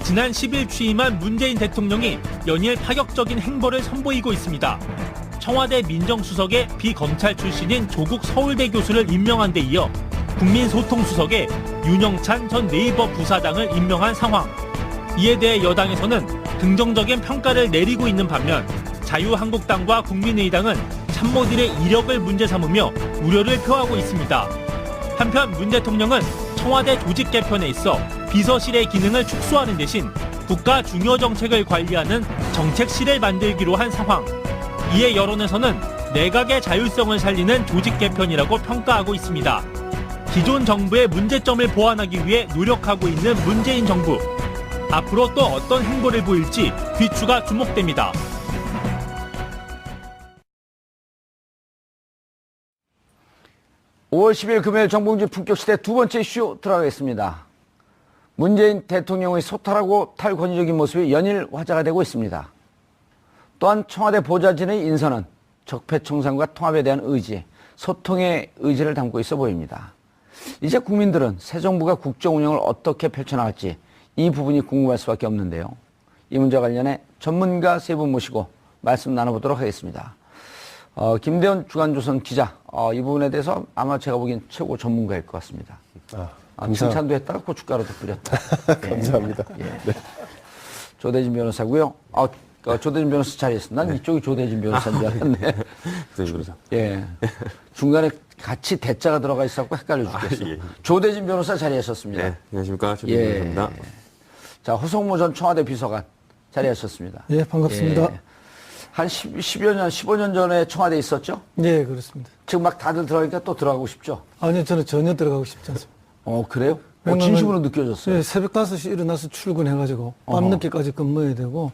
지난 10일 취임한 문재인 대통령이 연일 파격적인 행보를 선보이고 있습니다. 청와대 민정수석에 비검찰 출신인 조국 서울대 교수를 임명한 데 이어 국민소통수석에 윤영찬 전 네이버 부사장을 임명한 상황. 이에 대해 여당에서는 긍정적인 평가를 내리고 있는 반면 자유한국당과 국민의당은 참모들의 이력을 문제 삼으며 우려를 표하고 있습니다. 한편 문 대통령은 청와대 조직 개편에 있어 비서실의 기능을 축소하는 대신 국가 중요 정책을 관리하는 정책실을 만들기로 한 상황. 이에 여론에서는 내각의 자율성을 살리는 조직 개편이라고 평가하고 있습니다. 기존 정부의 문제점을 보완하기 위해 노력하고 있는 문재인 정부. 앞으로 또 어떤 행보를 보일지 귀추가 주목됩니다. (5월 10일) 금요일 정봉주 품격시대 두 번째 이슈 들어가겠습니다. 문재인 대통령의 소탈하고 탈권위적인 모습이 연일 화제가 되고 있습니다. 또한 청와대 보좌진의 인선은 적폐청산과 통합에 대한 의지, 소통의 의지를 담고 있어 보입니다. 이제 국민들은 새 정부가 국정 운영을 어떻게 펼쳐나갈지 이 부분이 궁금할 수밖에 없는데요. 이 문제와 관련해 전문가 세 분 모시고 말씀 나눠보도록 하겠습니다. 김대현 주간조선 기자, 이 부분에 대해서 아마 제가 보기엔 최고 전문가일 것 같습니다. 칭찬도 했다가 고춧가루도 뿌렸다. 감사합니다. 예. 네. 조대진 변호사고요. 조대진 변호사 자리했습니다. 난 이쪽이 조대진 변호사인 줄 알았네. 그렇죠. 예. 중간에 같이 대자가 들어가 있었고 헷갈려 죽겠어. 예. 조대진 변호사 자리하셨습니다. 네, 안녕하십니까. 조대진 변호사입니다. 자, 허성무 전 청와대 비서관 자리하셨습니다. 예, 반갑습니다. 예. 한 10여 년, 15년 전에 청와대에 있었죠? 예, 그렇습니다. 지금 막 다들 들어가니까 또 들어가고 싶죠? 아니요, 저는 전혀 들어가고 싶지 않습니다. 그래요? 왜냐면, 진심으로 느껴졌어요? 예, 새벽 5시 일어나서 출근해가지고 밤늦게까지 근무해야 되고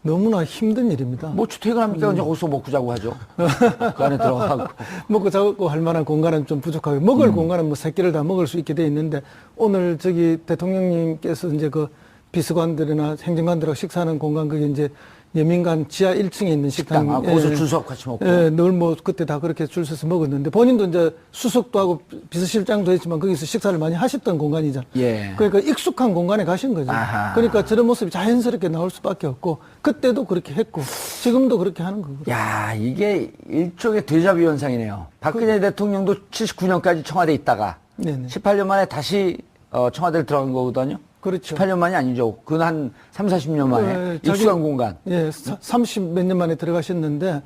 너무나 힘든 일입니다. 뭐 퇴근합니까? 이제 거기서 먹고 자고 하죠. 그 안에 들어가고. 먹고 자고 할 만한 공간은 좀 부족하고 먹을 공간은 뭐 새끼를 다 먹을 수 있게 돼 있는데 오늘 저기 대통령님께서 이제 그 비서관들이나 행정관들하고 식사하는 공간 그게 이제 여민관 지하 1층에 있는 식당. 거기서 줄 서고 같이 먹고. 예, 늘 뭐 그때 다 그렇게 줄 서서 먹었는데 본인도 이제 수석도 하고 비서실장도 했지만 거기서 식사를 많이 하셨던 공간이잖아요. 예. 그러니까 익숙한 공간에 가신 거죠. 아하. 그러니까 저런 모습이 자연스럽게 나올 수밖에 없고 그때도 그렇게 했고 지금도 그렇게 하는 거고. 야, 이게 일종의 데자뷰 현상이네요. 박근혜 대통령도 79년까지 청와대에 있다가 네네. 18년 만에 다시 청와대를 들어간 거거든요. 그렇죠. 18년 만이 아니죠. 그건 한 3, 40년 만에 익숙한 공간. 예, 30 몇 년 만에 들어가셨는데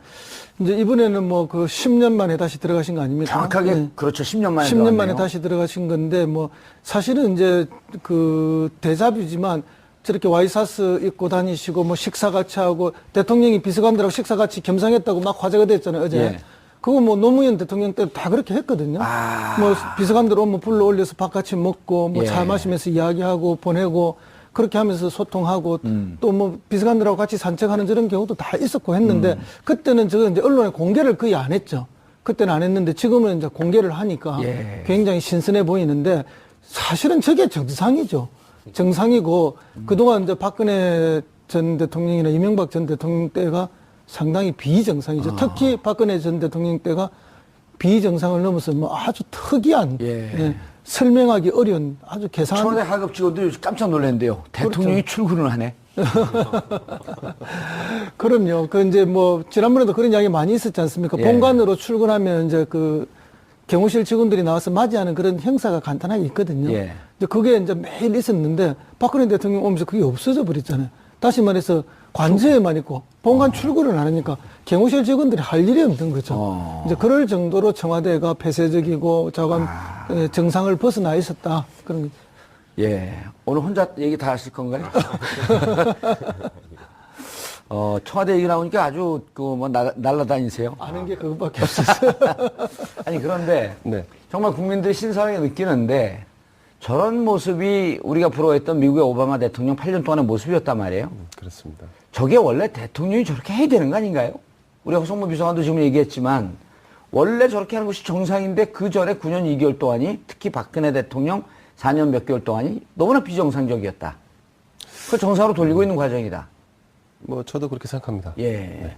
이제 이번에는 뭐 그 10년 만에 다시 들어가신 거 아닙니까? 정확하게 예. 그렇죠. 10년 만에 10년 들어갔네요. 만에 다시 들어가신 건데 뭐 사실은 이제 그 데자뷰지만 저렇게 와이사스 입고 다니시고 뭐 식사 같이 하고 대통령이 비서관들하고 식사 같이 겸상했다고 막 화제가 됐잖아요, 어제. 예. 그거 뭐 노무현 대통령 때 다 그렇게 했거든요. 뭐 비서관들 오면 불러 올려서 밥 같이 먹고 뭐 차 예. 마시면서 이야기하고 보내고 그렇게 하면서 소통하고 또 뭐 비서관들하고 같이 산책하는 저런 경우도 다 있었고 했는데 그때는 저거 이제 언론에 공개를 거의 안 했죠. 그때는 안 했는데 지금은 이제 공개를 하니까 예. 굉장히 신선해 보이는데 사실은 저게 정상이죠. 정상이고 그동안 이제 박근혜 전 대통령이나 이명박 전 대통령 때가 상당히 비정상이죠. 특히 박근혜 전 대통령 때가 비정상을 넘어서 뭐 아주 특이한 예. 설명하기 어려운 아주 계산. 청와대 하급 직원들이 깜짝 놀랐는데요. 대통령이 그렇죠. 출근을 하네. 그럼요. 그 이제 뭐 지난번에도 그런 이야기 많이 있었지 않습니까? 예. 본관으로 출근하면 이제 그 경호실 직원들이 나와서 맞이하는 그런 행사가 간단하게 있거든요. 예. 이제 그게 이제 매일 있었는데 박근혜 대통령 오면서 그게 없어져 버렸잖아요. 다시 말해서 관저에만 있고 본관 출근을 안 하니까 경호실 직원들이 할 일이 없는 거죠. 이제 그럴 정도로 청와대가 폐쇄적이고 자관 정상을 벗어나 있었다. 그런 거죠. 예. 오늘 혼자 얘기 다 하실 건가요? 청와대 얘기 나오니까 아주 뭐 날라다니세요. 아는 게 그것밖에 없었어요. 아니 그런데 네. 정말 국민들이 신선하게 느끼는데 저런 모습이 우리가 부러워했던 미국의 오바마 대통령 8년 동안의 모습이었단 말이에요. 그렇습니다. 저게 원래 대통령이 저렇게 해야 되는 거 아닌가요? 우리 허성무 비서관도 지금 얘기했지만 원래 저렇게 하는 것이 정상인데 그 전에 9년 2개월 동안이 특히 박근혜 대통령 4년 몇 개월 동안이 너무나 비정상적이었다. 그걸 정상으로 돌리고 있는 과정이다. 뭐 저도 그렇게 생각합니다. 예. 네.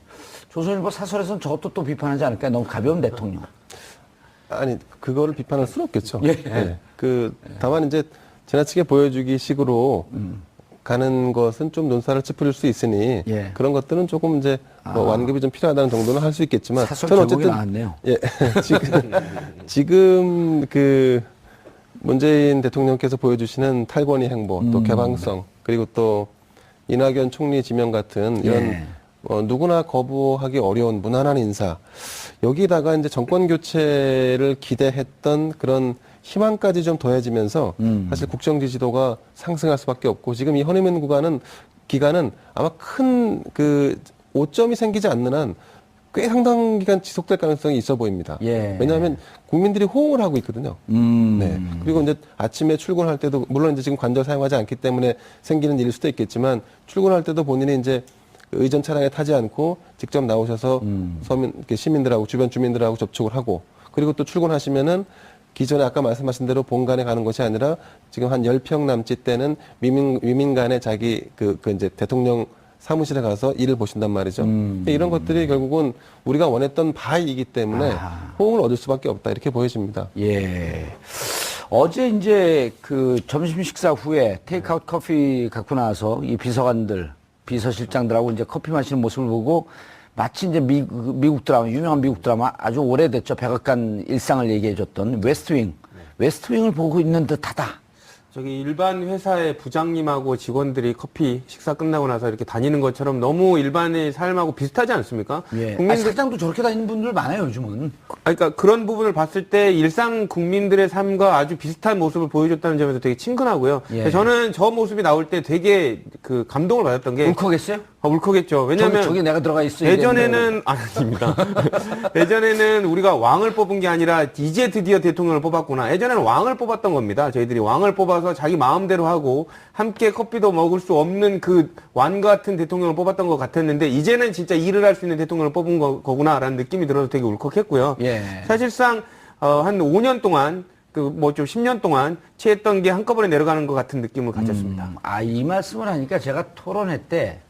조선일보 사설에서는 저것도 또 비판하지 않을까요? 너무 가벼운 대통령. 아니 그거를 비판할 수는 없겠죠. 예. 네. 다만 이제 지나치게 보여주기 식으로 가는 것은 좀 논사를 찌푸릴 수 있으니 예. 그런 것들은 조금 이제 뭐 완급이 좀 필요하다는 정도는 할 수 있겠지만 사설 저는 제목이 어쨌든 나왔네요. 예 지금 그 문재인 대통령께서 보여주시는 탈권위 행보 또 개방성 그리고 또 이낙연 총리 지명 같은 이런 예. 누구나 거부하기 어려운 무난한 인사 여기다가 이제 정권 교체를 기대했던 그런 희망까지 좀 더해지면서 사실 국정 지지도가 상승할 수밖에 없고 지금 이 허니문 기간은 아마 큰 그 오점이 생기지 않는 한 꽤 상당 기간 지속될 가능성이 있어 보입니다. 예. 왜냐하면 국민들이 호응을 하고 있거든요. 네. 그리고 이제 아침에 출근할 때도 물론 이제 지금 관절 사용하지 않기 때문에 생기는 일일 수도 있겠지만 출근할 때도 본인이 이제 의전 차량에 타지 않고 직접 나오셔서 서민 시민들하고 주변 주민들하고 접촉을 하고 그리고 또 출근하시면은 기존에 아까 말씀하신 대로 본관에 가는 것이 아니라 지금 한 10평 남짓 되는 위민관에 자기 그 이제 대통령 사무실에 가서 일을 보신단 말이죠. 이런 것들이 결국은 우리가 원했던 바이기 때문에 호응을 얻을 수밖에 없다 이렇게 보여집니다. 예. 어제 이제 그 점심 식사 후에 테이크아웃 커피 갖고 나와서 이 비서관들, 비서실장들하고 이제 커피 마시는 모습을 보고 마치 이제 미국 드라마, 유명한 미국 드라마 아주 오래됐죠. 백악관 일상을 얘기해줬던 웨스트윙을 보고 있는 듯하다. 저기 일반 회사의 부장님하고 직원들이 커피 식사 끝나고 나서 이렇게 다니는 것처럼 너무 일반의 삶하고 비슷하지 않습니까? 예. 국민들 사장도 저렇게 다니는 분들 많아요, 요즘은. 그러니까 그런 부분을 봤을 때 일상 국민들의 삶과 아주 비슷한 모습을 보여줬다는 점에서 되게 친근하고요. 예. 저는 저 모습이 나올 때 되게 그 감동을 받았던 게 울컥했어요? 울컥했죠. 왜냐면 저기 내가 들어가 있어. 예전에는 아닙니다. 예전에는 우리가 왕을 뽑은 게 아니라 이제 드디어 대통령을 뽑았구나. 예전에는 왕을 뽑았던 겁니다. 저희들이 왕을 뽑아서 자기 마음대로 하고 함께 커피도 먹을 수 없는 그 왕 같은 대통령을 뽑았던 것 같았는데 이제는 진짜 일을 할 수 있는 대통령을 뽑은 거구나라는 느낌이 들어서 되게 울컥했고요. 예. 사실상 한 5년 동안 그 뭐 좀 10년 동안 취했던 게 한꺼번에 내려가는 것 같은 느낌을 가졌습니다. 이 말씀을 하니까 제가 토론회 때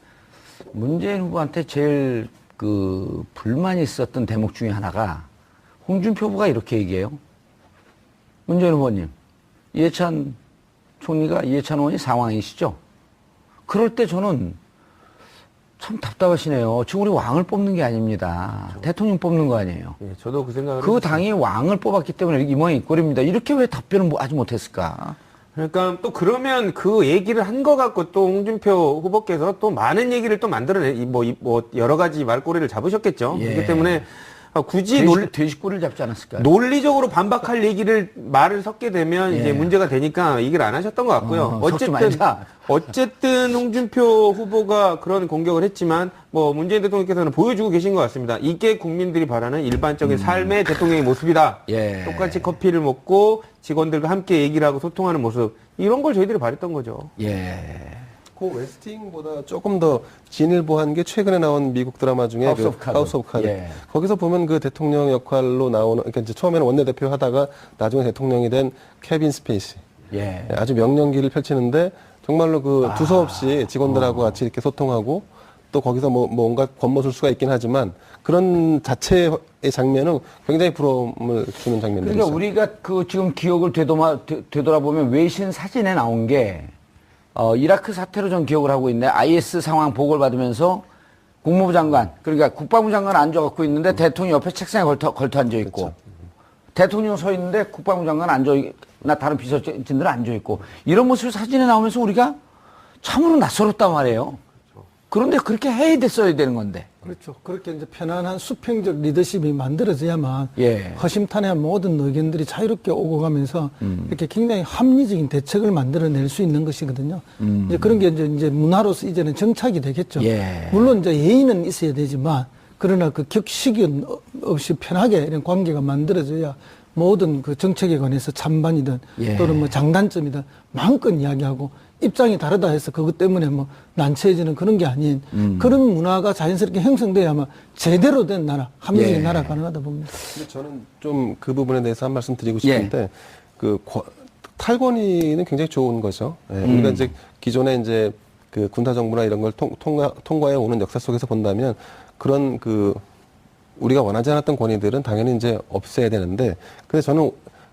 문재인 후보한테 제일 그 불만이 있었던 대목 중에 하나가 홍준표 후보가 이렇게 얘기해요. 문재인 후보님, 이해찬 총리가 이해찬 의원이 상황이시죠? 그럴 때 저는 참 답답하시네요. 지금 우리 왕을 뽑는 게 아닙니다. 그렇죠. 대통령 뽑는 거 아니에요. 예, 저도 그 생각을 그 했어요. 당이 왕을 뽑았기 때문에 이 모양이 꼴입니다. 이렇게 왜 답변을 하지 못했을까? 그러니까 또 그러면 그 얘기를 한 거 갖고 또 홍준표 후보께서 또 많은 얘기를 또 만들어내 뭐 여러 가지 말꼬리를 잡으셨겠죠. 예. 그렇기 때문에 굳이 돼지꼬리를 잡지 않았을까요? 논리적으로 반박할 얘기를 말을 섞게 되면 예. 이제 문제가 되니까 얘기를 안 하셨던 것 같고요. 섞지 말자. 어쨌든 홍준표 후보가 그런 공격을 했지만 뭐 문재인 대통령께서는 보여주고 계신 것 같습니다. 이게 국민들이 바라는 일반적인 삶의 대통령의 모습이다. 예. 똑같이 커피를 먹고 직원들과 함께 얘기를 하고 소통하는 모습 이런 걸 저희들이 바랬던 거죠. 예. 그 웨스팅보다 조금 더 진일보한 게 최근에 나온 미국 드라마 중에 하우스 오브 카드. 예. 거기서 보면 그 대통령 역할로 나오는 그러니까 이제 처음에는 원내대표 하다가 나중에 대통령이 된 케빈 스페이시. 예. 아주 명령기를 펼치는데 정말로 그 두서없이 직원들하고 같이 이렇게 소통하고 또 거기서 뭐 온갖 권모술수가 있긴 하지만 그런 자체의 장면은 굉장히 부러움을 주는 장면들이죠. 그러니까 우리가 그 지금 기억을 되돌아보면 외신 사진에 나온 게 이라크 사태로 전 기억을 하고 있네. IS 상황 보고를 받으면서 국무부 장관, 그러니까 국방부 장관 앉아갖고 있는데 대통령 옆에 책상에 걸터 앉아있고 그렇죠. 대통령 서 있는데 국방부 장관 나 다른 비서진들 앉아있고 이런 모습이 사진에 나오면서 우리가 참으로 낯설었단 말이에요. 그런데 그렇게 해야 됐어야 되는 건데. 그렇죠. 그렇게 이제 편안한 수평적 리더십이 만들어져야만 예. 허심탄회한 모든 의견들이 자유롭게 오고 가면서 이렇게 굉장히 합리적인 대책을 만들어낼 수 있는 것이거든요. 이제 그런 게 이제 문화로서 이제는 정착이 되겠죠. 예. 물론 이제 예의는 있어야 되지만 그러나 그 격식이 없이 편하게 이런 관계가 만들어져야 모든 그 정책에 관해서 찬반이든 예. 또는 뭐 장단점이든 마음껏 이야기하고 입장이 다르다 해서 그것 때문에 뭐 난처해지는 그런 게 아닌 그런 문화가 자연스럽게 형성돼야만 제대로 된 나라, 합리적인 예. 나라가 가능하다 봅니다. 근데 저는 좀 그 부분에 대해서 한 말씀 드리고 싶은데 그 탈권위는 굉장히 좋은 거죠. 예, 우리가 이제 기존에 이제 그 군사 정부나 이런 걸 통과해 오는 역사 속에서 본다면 그런 그 우리가 원하지 않았던 권위들은 당연히 이제 없애야 되는데 근데 저는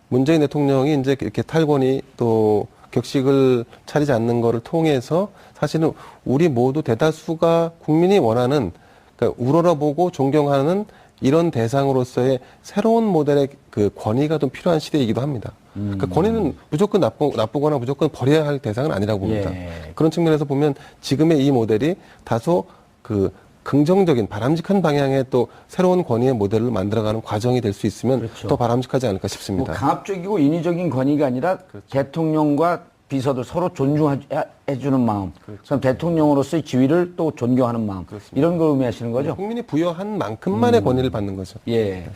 문재인 대통령이 이제 이렇게 탈권위 또 격식을 차리지 않는 거를 통해서 사실은 우리 모두 대다수가 국민이 원하는, 그러니까 우러러보고 존경하는 이런 대상으로서의 새로운 모델의 그 권위가 좀 필요한 시대이기도 합니다. 그러니까 권위는 무조건 나쁘거나 무조건 버려야 할 대상은 아니라고 봅니다. 예. 그런 측면에서 보면 지금의 이 모델이 다소 그 긍정적인 바람직한 방향의 또 새로운 권위의 모델을 만들어가는 과정이 될 수 있으면 그렇죠. 더 바람직하지 않을까 뭐 싶습니다. 강압적이고 인위적인 권위가 아니라 대통령과 비서들 서로 존중해주는 마음, 그럼 대통령으로서의 지위를 또 존경하는 마음, 이런 걸 의미하시는 거죠? 국민이 부여한 만큼만의 권위를 받는 거죠. 예.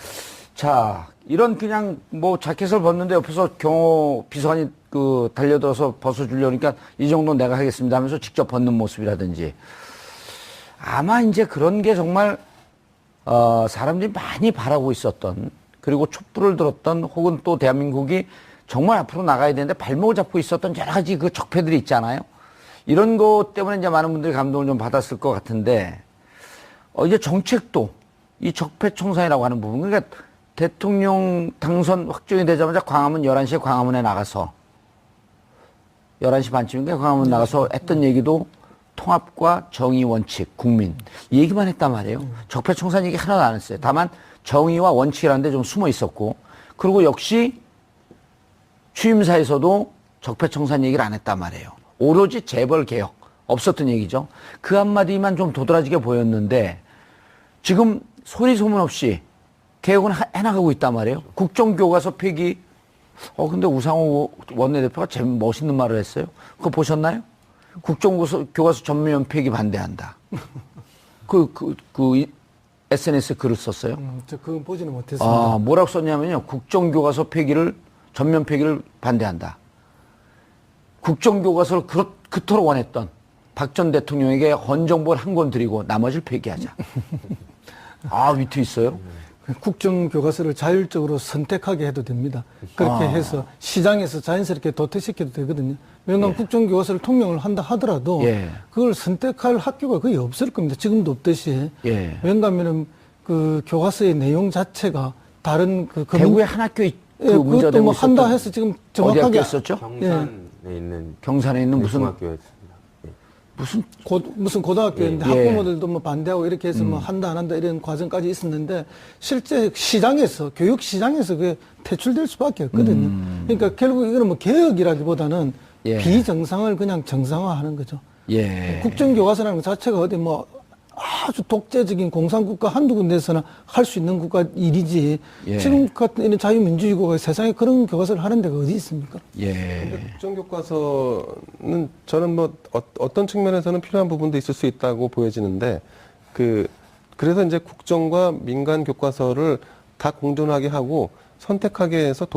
자, 이런 그냥 뭐 자켓을 벗는데 옆에서 경호 비서관이 그 달려들어서 벗어주려니까 이 정도 내가 하겠습니다 하면서 직접 벗는 모습이라든지 아마 이제 그런 게 정말 사람들이 많이 바라고 있었던, 그리고 촛불을 들었던, 혹은 또 대한민국이 정말 앞으로 나가야 되는데 발목을 잡고 있었던 여러 가지 그 적폐들이 있잖아요. 이런 것 때문에 이제 많은 분들이 감동을 좀 받았을 것 같은데, 이제 정책도 이 적폐청산이라고 하는 부분, 그러니까 대통령 당선 확정이 되자마자 광화문 11시에 광화문에 나가서 11시 반쯤인가 광화문 나가서 했던 얘기도 통합과 정의 원칙, 국민, 이 얘기만 했단 말이에요. 적폐청산 얘기 하나도 안 했어요. 다만 정의와 원칙이라는 데 좀 숨어 있었고, 그리고 역시 취임사에서도 적폐청산 얘기를 안 했단 말이에요. 오로지 재벌개혁, 없었던 얘기죠. 그 한마디만 좀 도드라지게 보였는데 지금 소리 소문 없이 개혁은 해나가고 있단 말이에요. 국정교과서 폐기, 근데 우상호 원내대표가 제일 멋있는 말을 했어요. 그거 보셨나요? 국정교과서 전면 폐기 반대한다. SNS에 글을 썼어요. 저 그건 보지는 못했습니다. 뭐라고 썼냐면요. 국정교과서 폐기를, 전면 폐기를 반대한다. 국정교과서를 그토록 원했던 박 전 대통령에게 헌정본 한 권 드리고 나머지를 폐기하자. 위트 있어요? 국정교과서를 자율적으로 선택하게 해도 됩니다. 그렇게 해서 시장에서 자연스럽게 도태시켜도 되거든요. 왜냐하면 국정교과서를 통용을 한다 하더라도 그걸 선택할 학교가 거의 없을 겁니다. 지금도 없듯이. 왜냐하면 그 교과서의 내용 자체가 다른 대구에 한 학교 문제가 그것도 되고 뭐 한다 있었던, 해서 지금 정확하게 어디 학교였었죠? 경산에 있는 무슨 중학교였습니다. 무슨 고등학교였는데 학부모들도 뭐 반대하고 이렇게 해서 뭐 한다 안 한다 이런 과정까지 있었는데 실제 시장에서, 교육 시장에서 그게 퇴출될 수밖에 없거든요. 그러니까 결국 이거는 뭐 개혁이라기보다는 비정상을 그냥 정상화하는 거죠. 국정교과서라는 것 자체가 어디 뭐 아주 독재적인 공산국가 한두 군데서나 할 수 있는 국가 일이지 지금 같은 이런 자유민주주의국가 세상에 그런 교과서를 하는 데가 어디 있습니까? 근데 국정교과서는 저는 뭐 어떤 측면에서는 필요한 부분도 있을 수 있다고 보여지는데 그래서 이제 국정과 민간 교과서를 다 공존하게 하고 선택하게 해서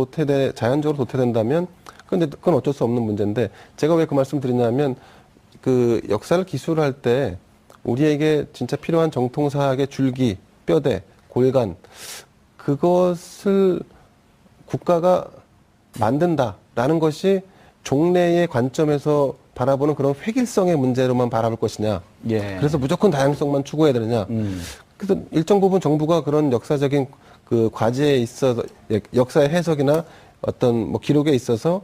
자연적으로 도태된다면 그건 어쩔 수 없는 문제인데, 제가 왜 그 말씀 드리냐면 그 역사를 기술할 때 우리에게 진짜 필요한 정통사학의 줄기, 뼈대, 골간, 그것을 국가가 만든다라는 것이 종래의 관점에서 바라보는 그런 획일성의 문제로만 바라볼 것이냐. 그래서 무조건 다양성만 추구해야 되느냐. 그래서 일정 부분 정부가 그런 역사적인 그 과제에 있어서, 역사의 해석이나 어떤 뭐 기록에 있어서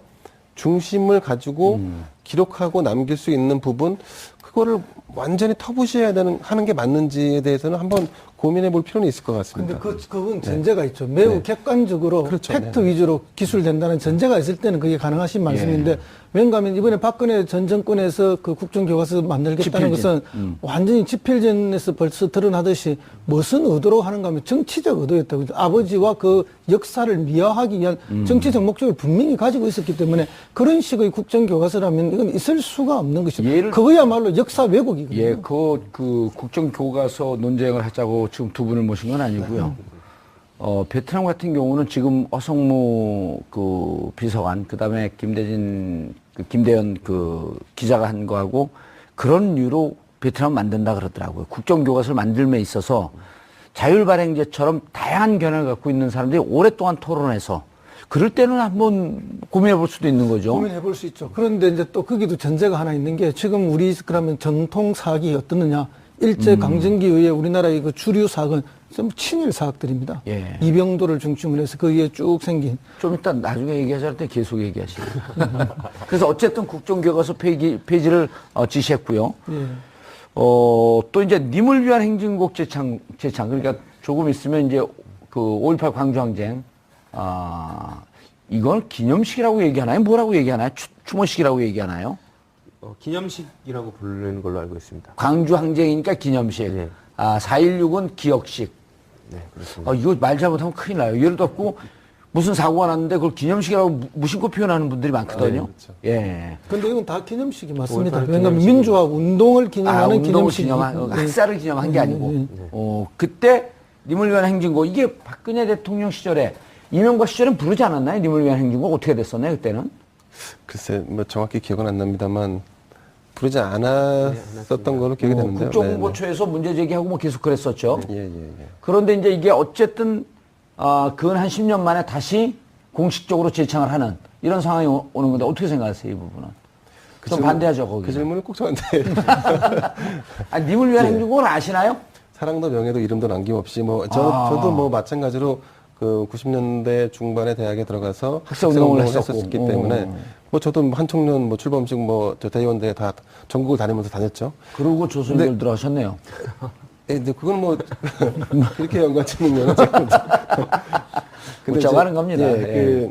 중심을 가지고 기록하고 남길 수 있는 부분, 그거를 완전히 터부시해야 하는 게 맞는지에 대해서는 한번 고민해 볼 필요는 있을 것 같습니다. 근데 그건 전제가 있죠. 매우 객관적으로 그렇죠. 팩트 위주로 기술된다는 전제가 있을 때는 그게 가능하신 말씀인데, 왠가하면 이번에 박근혜 전 정권에서 그 국정교과서 만들겠다는 것은 완전히 집필전에서 벌써 드러나듯이 무슨 의도로 하는가 하면 정치적 의도였다고. 아버지와 그 역사를 미화하기 위한 정치적 목적을 분명히 가지고 있었기 때문에 그런 식의 국정교과서라면 이건 있을 수가 없는 것이죠. 그거야말로 역사 왜곡이거든요. 그 국정교과서 논쟁을 하자고 지금 두 분을 모신 건 아니고요. 베트남 같은 경우는 지금 어성무 그 비서관, 그 다음에 김대현 그 기자가 한 거하고 그런 이유로 베트남 만든다 그러더라고요. 국정교과서를 만들m에 있어서 자율발행제처럼 다양한 견해를 갖고 있는 사람들이 오랫동안 토론해서 그럴 때는 한번 고민해 볼 수도 있는 거죠. 고민해 볼 수 있죠. 그런데 이제 또 거기도 전제가 하나 있는 게, 지금 우리 그러면 전통 사학이 어떻느냐. 일제 강점기 이후에 우리나라의 그 주류 사학은 좀 친일 사학들입니다. 예. 이병도를 중심으로 해서 그 위에 쭉 생긴. 좀 이따 나중에 얘기하자 할 때 계속 얘기하시고. 그래서 어쨌든 국정교과서 폐지를 지시했고요. 예. 또 이제 님을 위한 행진곡 제창. 그러니까 조금 있으면 이제 그 5.18 광주항쟁, 이걸 기념식이라고 얘기하나요? 뭐라고 얘기하나요? 추모식이라고 얘기하나요? 기념식이라고 부르는 걸로 알고 있습니다. 광주항쟁이니까 기념식. 네. 4.16은 기억식. 네, 그렇습니다. 이거 말 잘못하면 큰일 나요. 예를 들어 무슨 사고가 났는데 그걸 기념식이라고 무심코 표현하는 분들이 많거든요. 그렇죠. 예. 근데 이건 다 기념식이 맞습니다. 5.18 왜냐하면 기념식이고. 민주화 운동을 기념하는 운동을 기념식이. 학살을 기념한 게 아니고. 그때 님을 위한 행진곡, 이게 박근혜 대통령 시절에, 이명박 시절엔 부르지 않았나요? 님을 위한 행진곡 어떻게 됐었나요, 그때는? 글쎄, 뭐 정확히 기억은 안 납니다만 부르지 않았었던 걸로 기억이 되는데요. 국정홍보처에서 문제 제기하고 뭐 계속 그랬었죠. 예. 그런데 이제 이게 어쨌든, 근 한 10년 만에 다시 공식적으로 재창을 하는 이런 상황이 오는 건데 어떻게 생각하세요, 이 부분은? 좀 반대하죠, 거기. 그 질문을 꼭 저한테. 님을 위한 행진곡을 아시나요? 사랑도 명예도 이름도 남김없이 저도 뭐 마찬가지로 그 90년대 중반에 대학에 들어가서 학생운동을 했었기 때문에 뭐 저도 한 청년 뭐 출범식 뭐 대의원대 다 전국을 다니면서 다녔죠. 그러고 조선인들 들어가셨네요. 근데 그건 뭐 그렇게 연관짓는요. 웃자고 하는 겁니다. 예.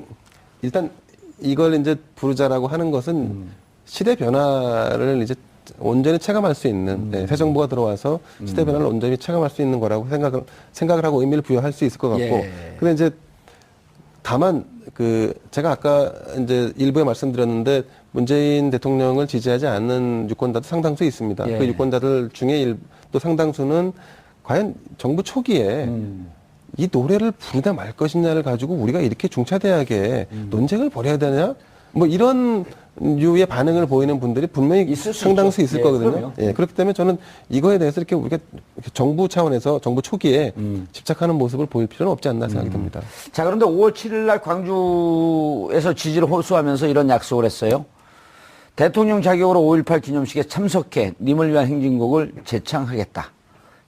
일단 이걸 이제 부르자라고 하는 것은 시대 변화를 이제 온전히 체감할 수 있는 새 정부가 들어와서 시대 변화를 온전히 체감할 수 있는 거라고 생각을 하고 의미를 부여할 수 있을 것 같고. 예. 근데 이제 다만 제가 아까 이제 일부에 말씀드렸는데 문재인 대통령을 지지하지 않는 유권자도 상당수 있습니다. 예. 그 유권자들 중에 또 상당수는 과연 정부 초기에 이 노래를 부르다 말 것이냐를 가지고 우리가 이렇게 중차대하게 논쟁을 벌여야 되냐? 뭐 이런 류의 반응을 보이는 분들이 분명히 있을 수 상당수 있죠. 있을 예, 거거든요. 그럼요. 예, 그렇기 때문에 저는 이거에 대해서 이렇게 우리가 정부 차원에서 정부 초기에 집착하는 모습을 보일 필요는 없지 않나 생각이 듭니다. 자, 그런데 5월 7일 날 광주에서 지지를 호소하면서 이런 약속을 했어요. 대통령 자격으로 5.18 기념식에 참석해 님을 위한 행진곡을 재창하겠다.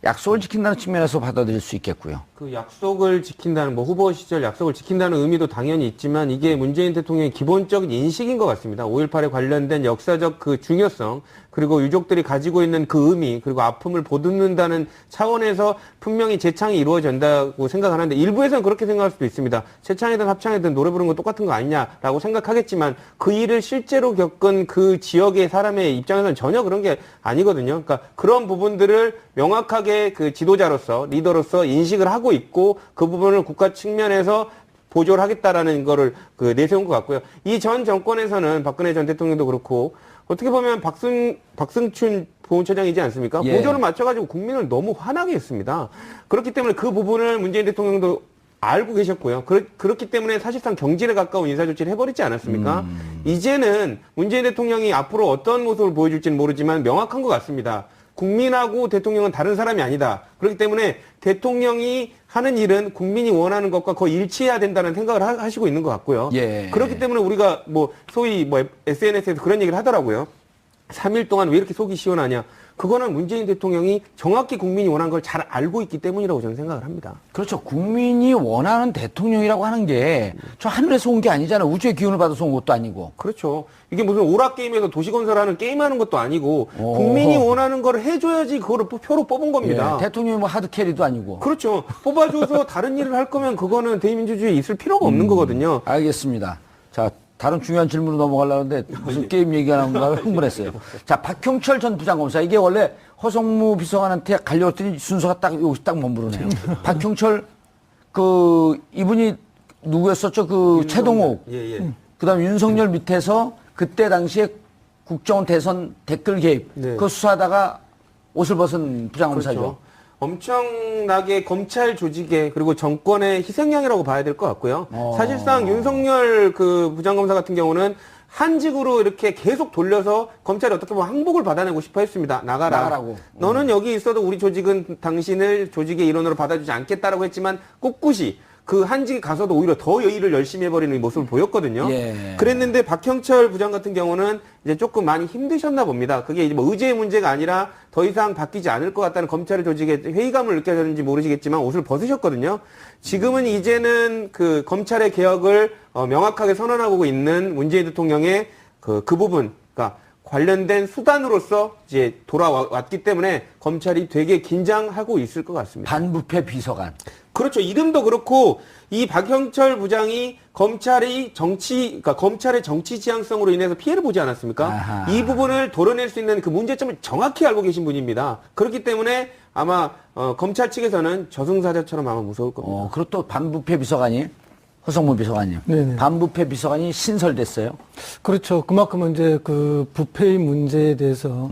약속을 지킨다는 측면에서 받아들일 수 있겠고요. 그 약속을 지킨다는 뭐 후보 시절 약속을 지킨다는 의미도 당연히 있지만 이게 문재인 대통령의 기본적인 인식인 것 같습니다. 5.18에 관련된 역사적 그 중요성 그리고 유족들이 가지고 있는 그 의미 그리고 아픔을 보듬는다는 차원에서 분명히 재창이 이루어진다고 생각하는데 일부에서는 그렇게 생각할 수도 있습니다. 재창이든 합창이든 노래 부르는 거 똑같은 거 아니냐라고 생각하겠지만 그 일을 실제로 겪은 그 지역의 사람의 입장에서는 전혀 그런 게 아니거든요. 그러니까 그런 부분들을 명확하게 그 지도자로서 리더로서 인식을 하고 있고 그 부분을 국가 측면에서 보조를 하겠다라는 거를 그 내세운 것 같고요. 이 전 정권에서는 박근혜 전 대통령도 그렇고 어떻게 보면 박승춘 보훈처장이지 않습니까? 예. 보조를 맞춰가지고 국민을 너무 화나게 했습니다. 그렇기 때문에 그 부분을 문재인 대통령도 알고 계셨고요. 그렇기 때문에 사실상 경질에 가까운 인사조치를 해버리지 않았습니까? 이제는 문재인 대통령이 앞으로 어떤 모습을 보여줄지는 모르지만 명확한 것 같습니다. 국민하고 대통령은 다른 사람이 아니다. 그렇기 때문에 대통령이 하는 일은 국민이 원하는 것과 거의 일치해야 된다는 생각을 하시고 있는 것 같고요. 예. 그렇기 때문에 우리가 뭐 소위 뭐 SNS에서 그런 얘기를 하더라고요. 3일 동안 왜 이렇게 속이 시원하냐. 그거는 문재인 대통령이 정확히 국민이 원하는 걸 잘 알고 있기 때문이라고 저는 생각을 합니다. 그렇죠. 국민이 원하는 대통령이라고 하는 게 저 하늘에서 온 게 아니잖아요. 우주의 기운을 받아서 온 것도 아니고. 그렇죠. 이게 무슨 오락게임에서 도시건설하는 게임하는 것도 아니고 국민이 원하는 걸 해줘야지 그거를 표로 뽑은 겁니다. 예, 대통령이 뭐 하드캐리도 아니고. 그렇죠. 뽑아줘서 다른 일을 할 거면 그거는 대의민주주의에 있을 필요가 없는 거거든요. 알겠습니다. 자, 다른 중요한 질문으로 넘어가려는데 무슨 게임 얘기가 나온가 흥분했어요. 자, 박형철 전 부장검사. 이게 원래 허성무 비서관한테 갈려왔더니 순서가 딱 여기 딱 머무르네요. 박형철 이분이 누구였었죠? 최동욱. 예. 그다음 윤석열 밑에서 그때 당시에 국정원 대선 댓글 개입. 네. 그 수사하다가 옷을 벗은 부장검사죠. 그렇죠. 엄청나게 검찰 조직에 그리고 정권의 희생양이라고 봐야 될 것 같고요. 사실상 윤석열 그 부장검사 같은 경우는 한직으로 이렇게 계속 돌려서 검찰이 어떻게 보면 항복을 받아내고 싶어 했습니다. 나가라고. 너는 여기 있어도 우리 조직은 당신을 조직의 일원으로 받아주지 않겠다라고 했지만 꿋꿋이 그 한직에 가서도 오히려 더 일을 열심히 해버리는 모습을 보였거든요. 예. 그랬는데 박형철 부장 같은 경우는 이제 조금 많이 힘드셨나 봅니다. 그게 이제 뭐 의제의 문제가 아니라 더 이상 바뀌지 않을 것 같다는 검찰의 조직에 회의감을 느껴졌는지 모르시겠지만 옷을 벗으셨거든요. 지금은 이제는 그 검찰의 개혁을 명확하게 선언하고 있는 문재인 대통령의 그 부분, 그러니까 관련된 수단으로서 이제 돌아왔기 때문에 검찰이 되게 긴장하고 있을 것 같습니다. 반부패 비서관. 그렇죠. 이름도 그렇고 이 박형철 부장이 검찰의 정치 지향성으로 인해서 피해를 보지 않았습니까? 아하. 이 부분을 도려낼 수 있는 그 문제점을 정확히 알고 계신 분입니다. 그렇기 때문에 아마 검찰 측에서는 저승사자처럼 아마 무서울 겁니다. 그리고 또 반부패 비서관이 허성무 비서관님. 네네. 반부패 비서관이 신설됐어요. 그렇죠. 그만큼 이제 그 부패의 문제에 대해서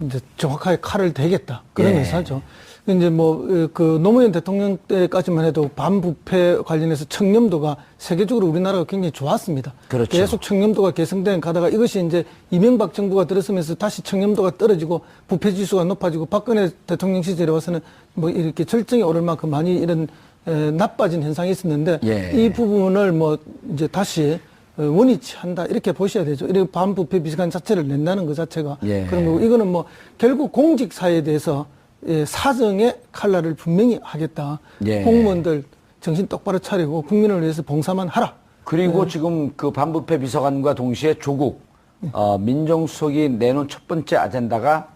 이제 정확하게 칼을 대겠다. 그런 예. 의사죠. 이제 뭐, 그 노무현 대통령 때까지만 해도 반부패 관련해서 청렴도가 세계적으로 우리나라가 굉장히 좋았습니다. 그렇죠. 계속 청렴도가 개선된 가다가 이것이 이제 이명박 정부가 들어서면서 다시 청렴도가 떨어지고 부패 지수가 높아지고 박근혜 대통령 시절에 와서는 뭐 이렇게 절정에 오를 만큼 많이 이런 나빠진 현상이 있었는데 예. 이 부분을 뭐 이제 다시 원위치 한다 이렇게 보셔야 되죠. 이렇게 반부패 비서관 자체를 낸다는 것 자체가 예. 그런 거고 이거는 뭐 결국 공직사에 대해서 사정의 칼날을 분명히 하겠다. 예. 공무원들 정신 똑바로 차리고 국민을 위해서 봉사만 하라. 그리고 지금 그 반부패 비서관과 동시에 조국 민정수석이 내놓은 첫 번째 아젠다가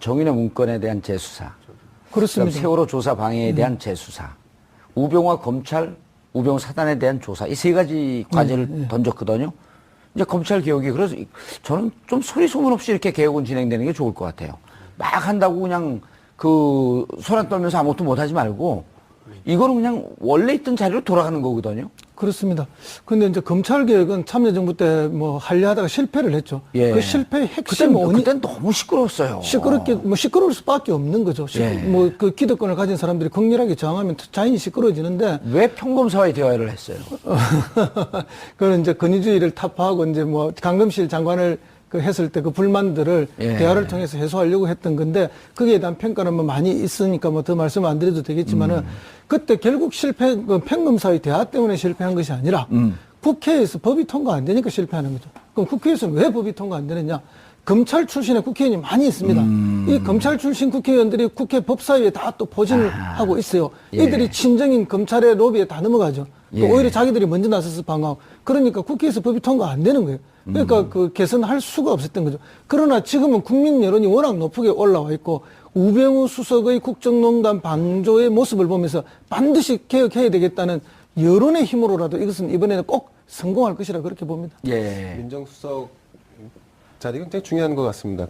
정인의 문건에 대한 재수사. 그럼 그렇습니다. 세월호 조사 방해에 대한 재수사. 우병우와 검찰, 우병우 사단에 대한 조사. 이 세 가지 과제를 던졌거든요. 이제 검찰 개혁이 그래서 저는 좀 소리 소문 없이 이렇게 개혁은 진행되는 게 좋을 것 같아요. 막 한다고 그냥 그 소란 떨면서 아무것도 못하지 말고 이거는 그냥 원래 있던 자리로 돌아가는 거거든요. 그렇습니다. 근데 이제 검찰 개혁은 참여정부 때 뭐 하려 하다가 실패를 했죠. 예. 그 실패의 핵심 원인 그땐 너무 시끄러웠어요. 시끄러울 수밖에 없는 거죠. 예. 뭐 그 기득권을 가진 사람들이 극렬하게 저항하면 자연히 시끄러워지는데 왜 평검사와의 대화를 했어요? 그건 이제 권위주의를 타파하고 이제 뭐 강금실 장관을 그 했을 때 그 불만들을 예. 대화를 통해서 해소하려고 했던 건데 거기에 대한 평가는 뭐 많이 있으니까 뭐 더 말씀 안 드려도 되겠지만은 그때 결국 그 평검사의 대화 때문에 실패한 것이 아니라 국회에서 법이 통과 안 되니까 실패하는 거죠. 그럼 국회에서는 왜 법이 통과 안 되느냐? 검찰 출신의 국회의원이 많이 있습니다. 이 검찰 출신 국회의원들이 국회 법사위에 다 또 포진을 하고 있어요. 예. 이들이 친정인 검찰의 로비에 다 넘어가죠. 또 예. 오히려 자기들이 먼저 나서서 방어하고. 그러니까 국회에서 법이 통과 안 되는 거예요. 그러니까 그 개선할 수가 없었던 거죠. 그러나 지금은 국민 여론이 워낙 높게 올라와 있고 우병우 수석의 국정농단 방조의 모습을 보면서 반드시 개혁해야 되겠다는 여론의 힘으로라도 이것은 이번에는 꼭 성공할 것이라 그렇게 봅니다. 예. 민정수석 자리가 굉장히 중요한 것 같습니다.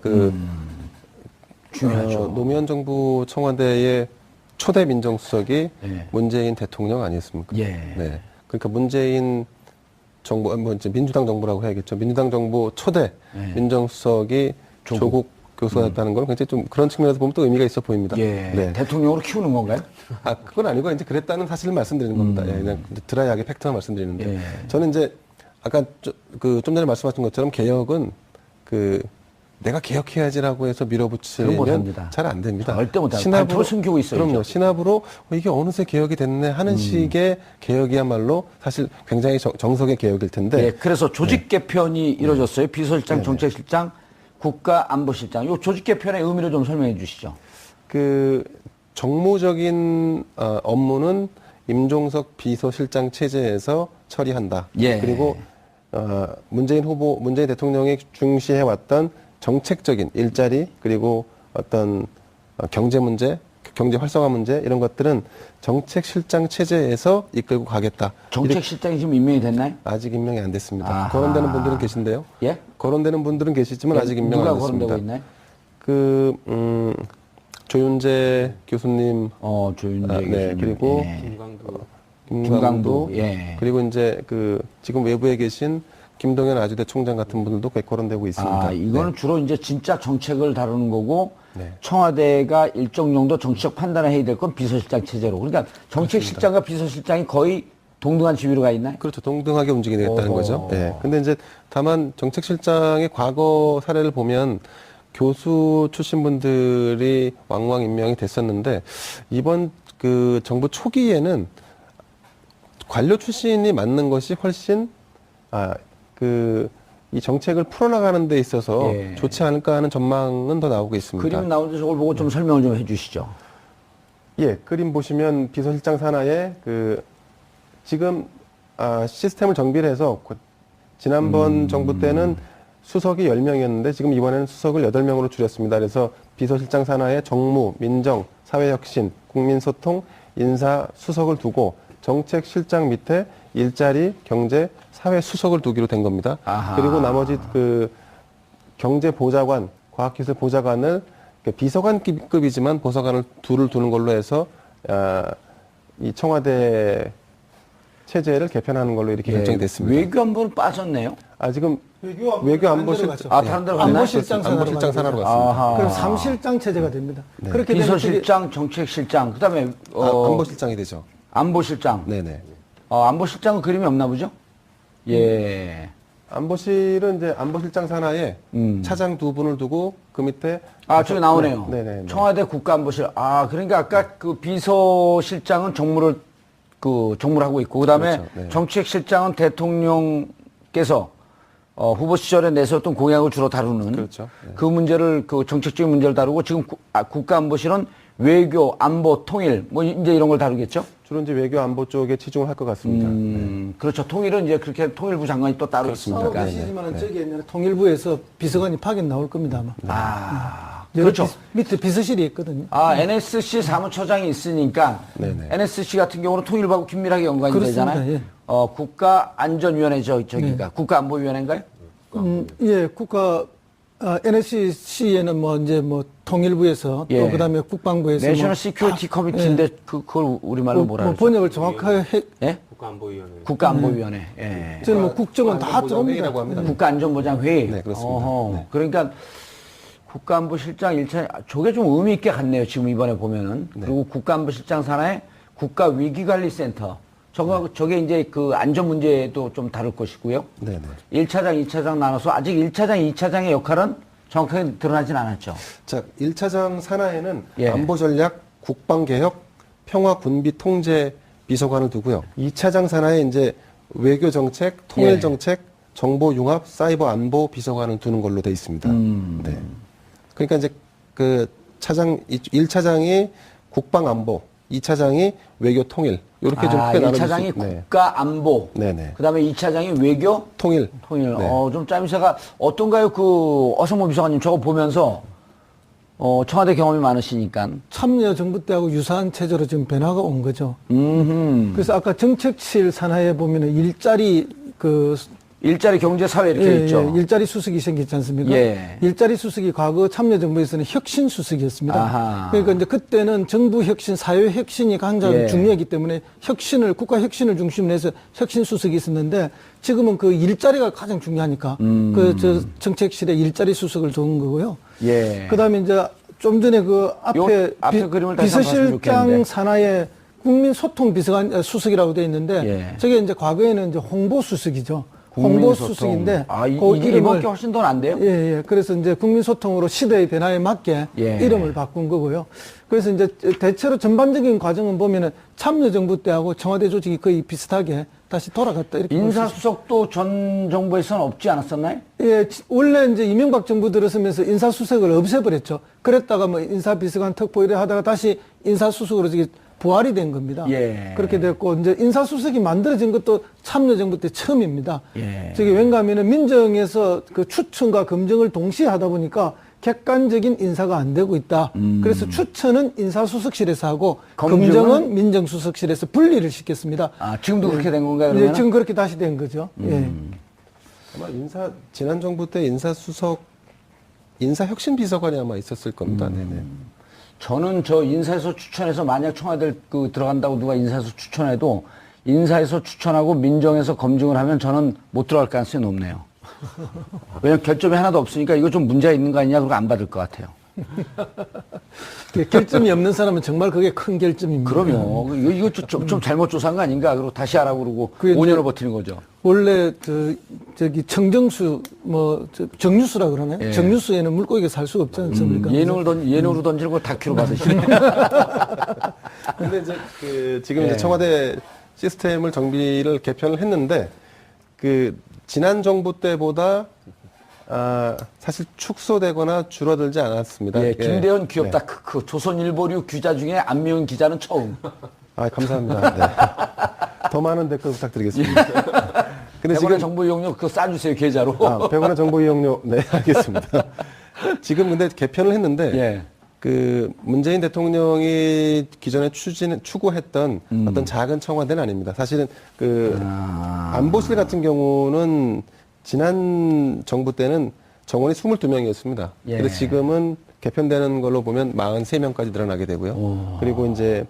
중요하죠. 노무현 정부 청와대의 초대 민정수석이 예. 문재인 대통령 아니었습니까? 예. 네. 그러니까 문재인 정부, 뭐 이제 민주당 정부라고 해야겠죠. 민주당 정부 초대 예. 민정수석이 조국 교수가 됐다는 건 굉장히 좀 그런 측면에서 보면 또 의미가 있어 보입니다. 예. 네. 대통령으로 키우는 건가요? 그건 아니고 이제 그랬다는 사실을 말씀드리는 겁니다. 예, 그냥 드라이하게 팩트만 말씀드리는데 예. 저는 이제 아까 좀 전에 말씀하신 것처럼 개혁은 내가 개혁해야지라고 해서 그건 밀어붙이면 못합니다. 잘 안 됩니다. 절대 못합니다. 발표로 숨기고 있어야죠. 그럼요. 신압으로 이게 어느새 개혁이 됐네 하는 식의 개혁이야말로 사실 굉장히 정석의 개혁일 텐데. 예, 그래서 조직 개편이 이루어졌어요. 비서실장, 정책실장, 국가안보실장. 이 조직 개편의 의미를 좀 설명해 주시죠. 정무적인 업무는 임종석 비서실장 체제에서 처리한다. 예. 그리고 문재인 대통령이 중시해왔던 정책적인 일자리 그리고 어떤 경제 문제, 경제 활성화 문제 이런 것들은 정책실장 체제에서 이끌고 가겠다. 정책실장이 지금 임명이 됐나요? 아직 임명이 안 됐습니다. 아하. 거론되는 분들은 계신데요. 예? 거론되는 분들은 계시지만 예, 아직 임명 누가 안 됐습니다. 거론되고 있나요? 조윤재 교수님, 조윤재 네, 교수님. 그리고 예. 김강도, 예. 그리고 이제 지금 외부에 계신 김동연 아주대 총장 같은 분들도 거론되고 있습니다. 이거는 주로 이제 진짜 정책을 다루는 거고 네. 청와대가 일정 정도 정치적 판단을 해야 될 건 비서실장 체제로. 그러니까 정책실장과 비서실장이 거의 동등한 지위로 가 있나요? 그렇죠. 동등하게 움직이겠다는 어허. 거죠. 네. 근데 이제 다만 정책실장의 과거 사례를 보면 교수 출신 분들이 왕왕 임명이 됐었는데 이번 정부 초기에는 관료 출신이 맡는 것이 훨씬 이 정책을 풀어나가는 데 있어서 예. 좋지 않을까 하는 전망은 더 나오고 있습니다. 그림 나오는데 저걸 보고 좀 설명을 좀 해주시죠. 예, 그림 보시면 비서실장 산하에 지금 시스템을 정비를 해서 지난번 정부 때는 수석이 10명이었는데 지금 이번에는 수석을 8명으로 줄였습니다. 그래서 비서실장 산하에 정무, 민정, 사회혁신, 국민소통, 인사 수석을 두고 정책실장 밑에 일자리, 경제, 사회 수석을 두기로 된 겁니다. 아하. 그리고 나머지 경제보좌관, 과학기술보좌관을 비서관급이지만 보좌관을 둘을 두는 걸로 해서 이 청와대 체제를 개편하는 걸로 이렇게 결정이 됐습니다. 외교안보는 빠졌네요. 지금 외교안보실 다른 데로 갔나요? 안보실장 안보실장 산하로 갔습니다. 아하. 그럼 3실장 체제가 됩니다. 네. 그렇게 되면 비서실장, 정책실장, 그다음에 안보실장이 되죠. 안보실장. 네네. 안보실장은 그림이 없나 보죠? 예. 안보실은 이제 안보실장 산하에 차장 2분을 두고 그 밑에 저기 나오네요. 네네. 청와대 국가안보실. 그러니까 아까 그 비서실장은 정무를 하고 있고, 그다음에 그렇죠. 네. 정책실장은 대통령께서 후보 시절에 내세웠던 공약을 주로 다루는 그렇죠. 네. 그 문제를 정책적인 문제를 다루고 지금 국가안보실은 외교, 안보, 통일 뭐 이제 이런 걸 다루겠죠? 주로 이제 외교 안보 쪽에 치중을 할 것 같습니다. 네. 그렇죠. 통일은 이제 그렇게 통일부 장관이 또 따로 그렇습니다. 있으니까. 계시지만 저기 옛날에 통일부에서 비서관이 파견 나올 겁니다 아마. 그렇죠. 밑에 비서실이 있거든요. NSC 사무처장이 있으니까 네네. NSC 같은 경우는 통일부하고 긴밀하게 연관이 그렇습니다. 되잖아요. 예. 국가안전위원회 저기가 네. 국가안보위원회인가요? 예, NSC에는 통일부에서 예. 또 그다음에 국방부에서 내셔널 시큐리티 커미티인데 그걸 우리말로 뭐라 그러죠? 번역을 정확하게 예? 국가안보위원회. 국가안보위원회. 예. 저는 국정은 다 안보위원회라고 쩝니다. 합니다. 국가안전보장회의. 네, 그렇습니다. 네. 그러니까 국가안보실장 1차 저게 좀 의미 있게 갔네요. 지금 이번에 보면은. 그리고 국가안보실장 산하에 국가위기관리센터. 저게 이제 그 안전 문제도 좀 다룰 것이고요. 네네. 1차장, 2차장 나눠서 아직 1차장, 2차장의 역할은 정확하게 드러나진 않았죠. 자, 1차장 산하에는 예. 안보전략, 국방개혁, 평화군비통제 비서관을 두고요. 2차장 산하에 이제 외교정책, 통일정책, 정보융합, 사이버 안보 비서관을 두는 걸로 돼 있습니다. 네. 그러니까 이제 그 1차장이 국방안보, 2차장이 외교통일, 이렇게 좀 크게 나눠질 수 1차장이 있- 네. 국가안보. 네네. 그 다음에 2차장이 외교, 통일. 통일. 네. 좀 짜임새가 어떤가요? 어성모 비서관님 저거 보면서, 청와대 경험이 많으시니까. 참여정부 때하고 유사한 체제로 지금 변화가 온 거죠. 그래서 아까 정책실 산하에 보면은 일자리 경제 사회 이렇게 있죠. 일자리 수석이 생겼지 않습니까? 예. 일자리 수석이 과거 참여정부에서는 혁신 수석이었습니다. 아하. 그러니까 이제 그때는 정부 혁신, 사회 혁신이 가장 예. 중요하기 때문에 국가 혁신을 중심으로 해서 혁신 수석이 있었는데 지금은 그 일자리가 가장 중요하니까 정책실에 일자리 수석을 둔 거고요. 예. 그다음에 이제 좀 전에 그 앞에 그림을 다시 한번 봤으면 좋겠는데. 비서실장 산하에 국민소통 비서관 수석이라고 되어 있는데 예. 저게 이제 과거에는 이제 홍보수석이죠. 국민소통. 홍보수석인데 이번 게 훨씬 더 난데요? 예. 그래서 이제 국민소통으로 시대의 변화에 맞게 예. 이름을 바꾼 거고요. 그래서 이제 대체로 전반적인 과정은 보면은 참여정부 때하고 청와대 조직이 거의 비슷하게 다시 돌아갔다 이렇게. 인사수석도 전 정부에서는 없지 않았었나요? 예, 원래 이제 이명박 정부 들어서면서 인사수석을 없애버렸죠. 그랬다가 뭐 인사비서관 특보 이래 하다가 다시 인사수석으로 저기 부활이 된 겁니다. 예. 그렇게 됐고, 이제 인사수석이 만들어진 것도 참여정부 때 처음입니다. 예. 저기 왠가 하면은 민정에서 그 추천과 검증을 동시에 하다 보니까 객관적인 인사가 안 되고 있다. 그래서 추천은 인사수석실에서 하고 검증은 민정수석실에서 분리를 시켰습니다. 지금도 그렇게 된 건가요, 예, 그러면? 지금 그렇게 다시 된 거죠. 예. 아마 지난 정부 때 인사혁신 비서관이 아마 있었을 겁니다. 네네. 저는 인사에서 추천해서 만약 청와대 들어간다고 누가 인사에서 추천해도 인사에서 추천하고 민정에서 검증을 하면 저는 못 들어갈 가능성이 높네요. 왜냐면 결점이 하나도 없으니까 이거 좀 문제가 있는 거 아니냐 그러고 안 받을 것 같아요. 결점이 없는 사람은 정말 그게 큰 결점입니다. 그럼요. 이거 좀 잘못 조사한 거 아닌가? 그리고 다시 하라고 그러고 그게 5년을 버티는 거죠. 원래 저기 청정수 정유수라 그러나요? 예. 정유수에는 물고기가 살 수가 없지 않습니까? 예능으로 던지는 걸 다큐로 받으시는 근데 이제 지금 이제 청와대 시스템을 정비를 개편을 했는데 그 지난 정부 때보다 사실 축소되거나 줄어들지 않았습니다. 예, 김대현 예. 귀엽다. 네. 크크. 조선일보류 기자 중에 안미은 기자는 처음. 감사합니다. 네. 더 많은 댓글 부탁드리겠습니다. 근데 100원의 정보 이용료 그거 싸주세요, 계좌로. 100원의 정보 이용료, 네, 알겠습니다. 지금 근데 개편을 했는데, 예. 그 문재인 대통령이 기존에 추구했던 어떤 작은 청와대는 아닙니다. 사실은 그 안보실 같은 경우는 지난 정부 때는 정원이 22명이었습니다. 예. 근데 지금은 개편되는 걸로 보면 43명까지 늘어나게 되고요. 그리고 이제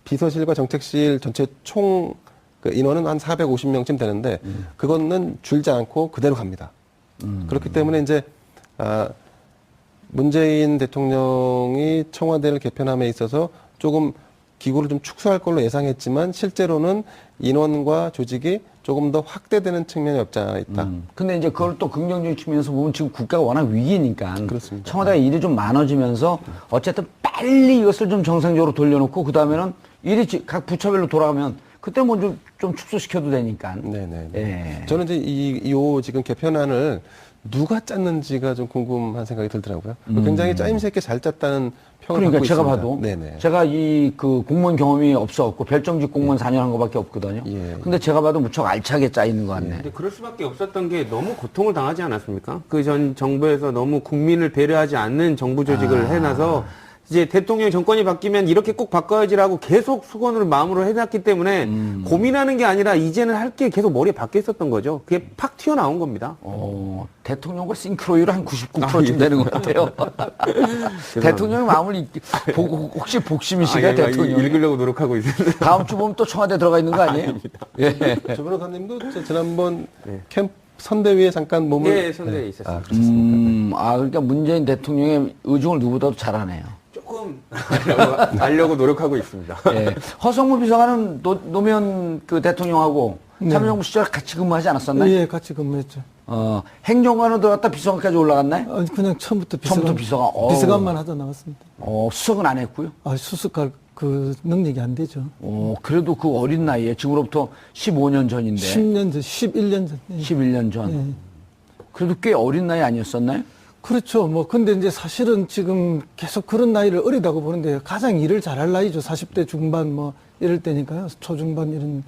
비서실과 정책실 전체 총 그 인원은 한 450명쯤 되는데 그거는 줄지 않고 그대로 갑니다. 그렇기 때문에 이제 문재인 대통령이 청와대를 개편함에 있어서 조금 기구를 좀 축소할 걸로 예상했지만 실제로는 인원과 조직이 조금 더 확대되는 측면이 없지 않아 있다. 근데 이제 그걸 또 긍정적인 측면에서 보면 지금 국가가 워낙 위기니까. 그렇습니다. 청와대가 일이 좀 많아지면서 어쨌든 빨리 이것을 좀 정상적으로 돌려놓고 그 다음에는 일이 각 부처별로 돌아가면 그때 뭐 좀 축소시켜도 되니까. 네네. 예. 저는 이제 요 지금 개편안을 누가 짰는지가 좀 궁금한 생각이 들더라고요. 굉장히 짜임새 있게 잘 짰다는 평을 그러니까 받고 제가 있습니다. 봐도 네네. 제가 이 그 공무원 경험이 없었고 별정직 공무원 4년 한 거밖에 없거든요. 예. 근데 제가 봐도 무척 알차게 짜 있는 것 같네. 근데 그럴 수밖에 없었던 게 너무 고통을 당하지 않았습니까? 그 전 정부에서 너무 국민을 배려하지 않는 정부 조직을 해놔서 이제 대통령 정권이 바뀌면 이렇게 꼭 바꿔야지라고 계속 수건으로 마음으로 해놨기 때문에 고민하는 게 아니라 이제는 할 게 계속 머리에 박혀 있었던 거죠. 그게 팍 튀어나온 겁니다. 대통령과 싱크로율 한 99%쯤 되는 것 같아요. 대통령의 마음을 보고 혹시 복심이시가 대통령. 읽으려고 노력하고 있습니다. 다음 주 보면 또 청와대 들어가 있는 거 아니에요? 예. 조 변호사님도 지난번 캠프 선대위에 잠깐 몸을 예, 선대위에 있었습니다. 그렇습니까? 그러니까 문재인 대통령의 의중을 누구보다도 잘 하네요. 조금 알려고 노력하고 있습니다. 예. 허성무 비서관은 노무현 그 대통령하고 참여정부 시절 같이 근무하지 않았었나요? 예, 같이 근무했죠. 행정관으로 들어갔다 비서관까지 올라갔나요? 그냥 처음부터 비서관. 비서관만 하다 나왔습니다. 수석은 안 했고요. 수석할 그 능력이 안 되죠. 그래도 그 어린 나이에 지금으로부터 15년 전인데. 10년 전, 11년 전. 예. 11년 전. 그래도 꽤 어린 나이 아니었었나요? 그렇죠. 근데 이제 사실은 지금 계속 그런 나이를 어리다고 보는데 가장 일을 잘할 나이죠. 40대 중반 이럴 때니까요. 초중반 이런.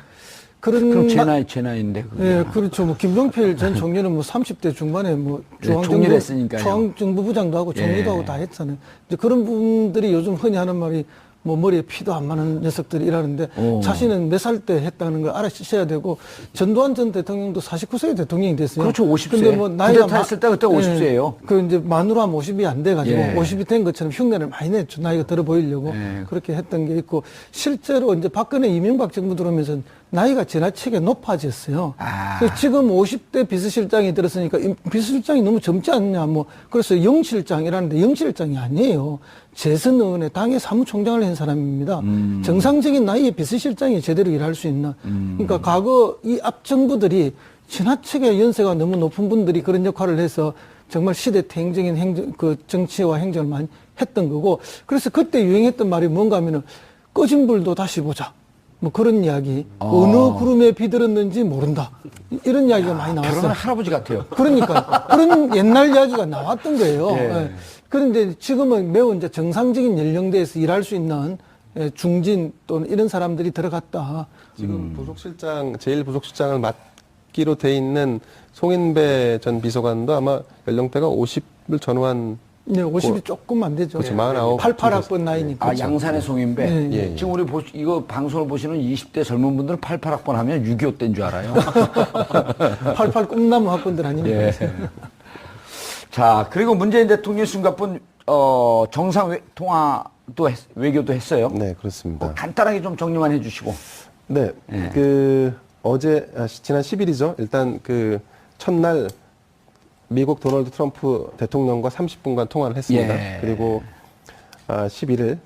그럼 제 나이인데. 예, 그렇죠. 김종필 전 총리는 30대 중반에 총리를 했으니까요. 중앙정부부장도 하고 총리도 하고 다 했잖아요. 이제 그런 분들이 요즘 흔히 하는 말이 머리에 피도 안 마는 녀석들이 일하는데 자신은 몇 살 때 했다는 걸 알아주셔야 되고 전두환 전 대통령도 49세 대통령이 됐어요. 그렇죠. 50세. 근데 나이가 했을 때 그때 50세예요. 그 이제 만으로 하면 50이 안 돼가지고 예. 50이 된 것처럼 흉내를 많이 냈죠. 나이가 들어 보이려고 그렇게 했던 게 있고 실제로 이제 박근혜 이명박 정부 들어오면서 나이가 지나치게 높아졌어요. 그래서 지금 50대 비서실장이 들었으니까 비서실장이 너무 젊지 않냐 그래서 영실장이라는데 영실장이 아니에요. 재선의원의 당의 사무총장을 한 사람입니다. 정상적인 나이에 비서실장이 제대로 일할 수 있나. 그러니까 과거 이 앞 정부들이 지나치게 연세가 너무 높은 분들이 그런 역할을 해서 정말 시대 대행적인 정치와 행정을 많이 했던 거고 그래서 그때 유행했던 말이 뭔가 하면은 꺼진 불도 다시 보자. 그런 이야기. 어느 구름에 비들었는지 모른다. 이런 이야기가 많이 나왔어요. 결혼한 할아버지 같아요. 그러니까 그런 옛날 이야기가 나왔던 거예요. 예. 그런데 지금은 매우 이제 정상적인 연령대에서 일할 수 있는 중진 또는 이런 사람들이 들어갔다. 지금 부속실장, 제1부속실장을 맡기로 돼 있는 송인배 전 비서관도 아마 연령대가 50을 전후한 네, 50이 조금 안 되죠. 그렇죠. 49. 88학번 나이니까. 양산의 송인배. 네. 예. 지금 우리 이거 방송을 보시는 20대 젊은 분들은 88학번 하면 6.25 때인 줄 알아요. 88 꿈나무 학번들 아닙니까? 예. 자, 그리고 문재인 대통령이 숨가쁜 정상 통화도 외교도 했어요. 네, 그렇습니다. 간단하게 좀 정리만 해주시고. 네, 예. 어제 지난 10일이죠. 일단 첫날 미국 도널드 트럼프 대통령과 30분간 통화를 했습니다. 예. 그리고 11일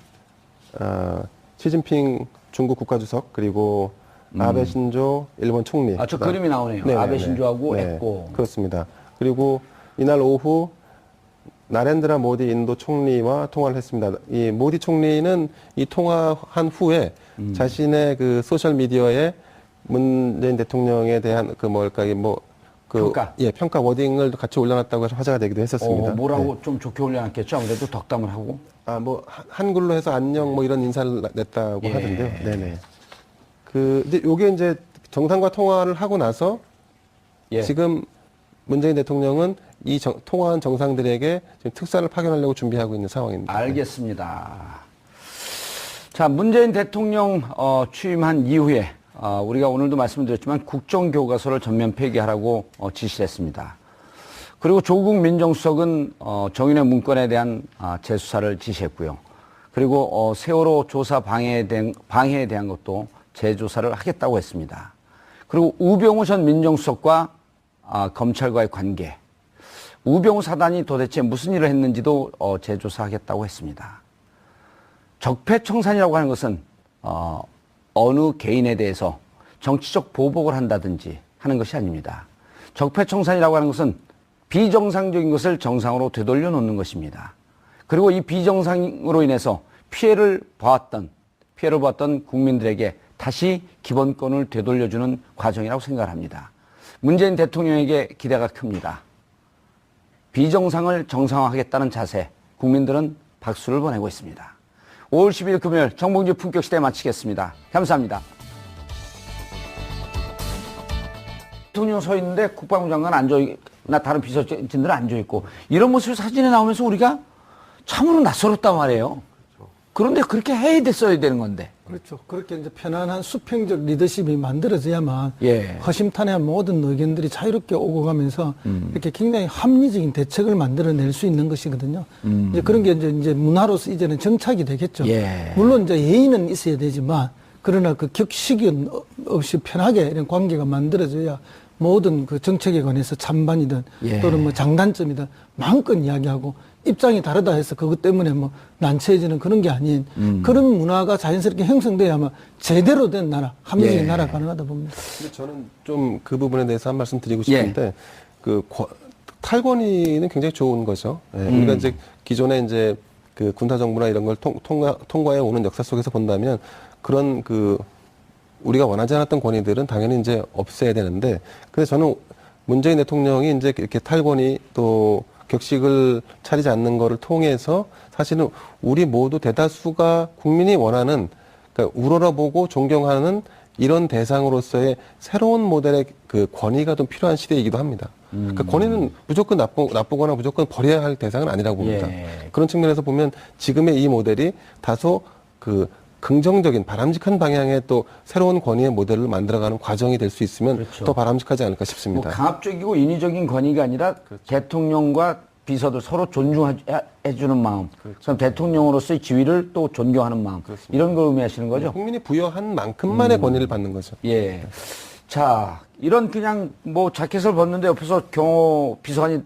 시진핑 중국 국가주석 그리고 아베 신조 일본 총리. 저 그림이 나오네요. 네네네. 아베 신조하고 네, 했고. 그렇습니다. 그리고 이날 오후 나렌드라 모디 인도 총리와 통화를 했습니다. 이 모디 총리는 이 통화한 후에 자신의 소셜 미디어에 문재인 대통령에 대한 그 뭘까 평가. 예, 평가 워딩을 같이 올려놨다고 해서 화제가 되기도 했었습니다. 뭐라고 네. 좀 좋게 올려놨겠죠. 아무래도 덕담을 하고. 한글로 해서 안녕 이런 인사를 냈다고 예. 하던데요. 네네. 근데 요게 이제 정상과 통화를 하고 나서 예. 지금 문재인 대통령은 통화한 정상들에게 지금 특사를 파견하려고 준비하고 있는 상황입니다. 알겠습니다. 자, 문재인 대통령 취임한 이후에 우리가 오늘도 말씀드렸지만 국정교과서를 전면 폐기하라고 지시를 했습니다. 그리고 조국 민정수석은 정윤회 문건에 대한 재수사를 지시했고요. 그리고 세월호 조사 방해에 대한 것도 재조사를 하겠다고 했습니다. 그리고 우병우 전 민정수석과 검찰과의 관계, 우병우 사단이 도대체 무슨 일을 했는지도 재조사하겠다고 했습니다. 적폐청산이라고 하는 것은 어느 개인에 대해서 정치적 보복을 한다든지 하는 것이 아닙니다. 적폐청산이라고 하는 것은 비정상적인 것을 정상으로 되돌려 놓는 것입니다. 그리고 이 비정상으로 인해서 피해를 보았던 국민들에게 다시 기본권을 되돌려주는 과정이라고 생각을 합니다. 문재인 대통령에게 기대가 큽니다. 비정상을 정상화하겠다는 자세, 국민들은 박수를 보내고 있습니다. 5월 10일 금요일 정봉주 품격시대 마치겠습니다. 감사합니다. 대통령 서 있는데 국방부 장관 앉아있나 다른 비서진들은 앉아있고 이런 모습이 사진에 나오면서 우리가 참으로 낯설었단 말이에요. 그런데 그렇게 해야 됐어야 되는 건데. 그렇죠. 그렇게 이제 편안한 수평적 리더십이 만들어져야만 예. 허심탄회한 모든 의견들이 자유롭게 오고 가면서 이렇게 굉장히 합리적인 대책을 만들어낼 수 있는 것이거든요. 이제 그런 게 이제 문화로서 이제는 정착이 되겠죠. 예. 물론 이제 예의는 있어야 되지만 그러나 그 격식이 없이 편하게 이런 관계가 만들어져야 모든 그 정책에 관해서 찬반이든 예. 또는 뭐 장단점이든 마음껏 이야기하고 입장이 다르다 해서 그것 때문에 뭐 난처해지는 그런 게 아닌 그런 문화가 자연스럽게 형성돼야만 제대로 된 나라, 합리적인 예. 나라가 가능하다 봅니다. 근데 저는 좀 그 부분에 대해서 한 말씀 드리고 싶은데 탈권위는 굉장히 좋은 거죠. 예, 우리가 이제 기존에 이제 그 군사 정부나 이런 걸 통과해 오는 역사 속에서 본다면 그런 우리가 원하지 않았던 권위들은 당연히 이제 없애야 되는데, 근데 저는 문재인 대통령이 이제 이렇게 탈권위 또 격식을 차리지 않는 거를 통해서 사실은 우리 모두 대다수가 국민이 원하는, 그러니까 우러러보고 존경하는 이런 대상으로서의 새로운 모델의 그 권위가 좀 필요한 시대이기도 합니다. 그러니까 권위는 무조건 나쁘거나 무조건 버려야 할 대상은 아니라고 봅니다. 예. 그런 측면에서 보면 지금의 이 모델이 다소 긍정적인 바람직한 방향의 또 새로운 권위의 모델을 만들어가는 과정이 될 수 있으면 그렇죠. 더 바람직하지 않을까 뭐 싶습니다. 강압적이고 인위적인 권위가 아니라 대통령과 비서들 서로 존중해주는 마음, 그럼 대통령으로서의 지위를 또 존경하는 마음, 이런 걸 의미하시는 거죠? 국민이 부여한 만큼만의 권위를 받는 거죠. 예. 자, 이런 그냥 뭐 자켓을 벗는데 옆에서 경호 비서관이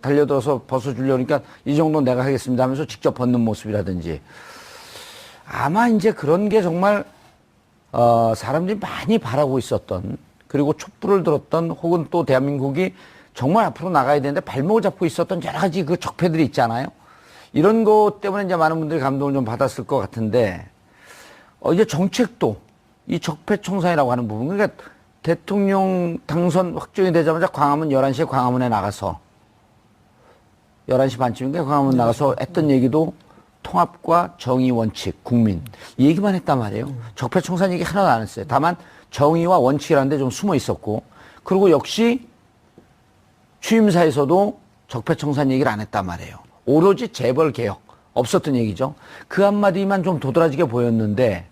달려들어서 벗어주려니까 이 정도 내가 하겠습니다 하면서 직접 벗는 모습이라든지, 아마 이제 그런 게 정말 사람들이 많이 바라고 있었던, 그리고 촛불을 들었던, 혹은 또 대한민국이 정말 앞으로 나가야 되는데 발목을 잡고 있었던 여러 가지 그 적폐들이 있잖아요. 이런 것 때문에 이제 많은 분들이 감동을 좀 받았을 것 같은데, 이제 정책도 이 적폐청산이라고 하는 부분, 그러니까 대통령 당선 확정이 되자마자 광화문 11시에 광화문에 나가서 11시 반쯤인가 광화문 나가서 했던 얘기도 통합과 정의 원칙, 국민, 이 얘기만 했단 말이에요. 적폐청산 얘기 하나도 안 했어요. 다만 정의와 원칙이라는 데 좀 숨어 있었고, 그리고 역시 취임사에서도 적폐청산 얘기를 안 했단 말이에요. 오로지 재벌개혁, 없었던 얘기죠. 그 한마디만 좀 도드라지게 보였는데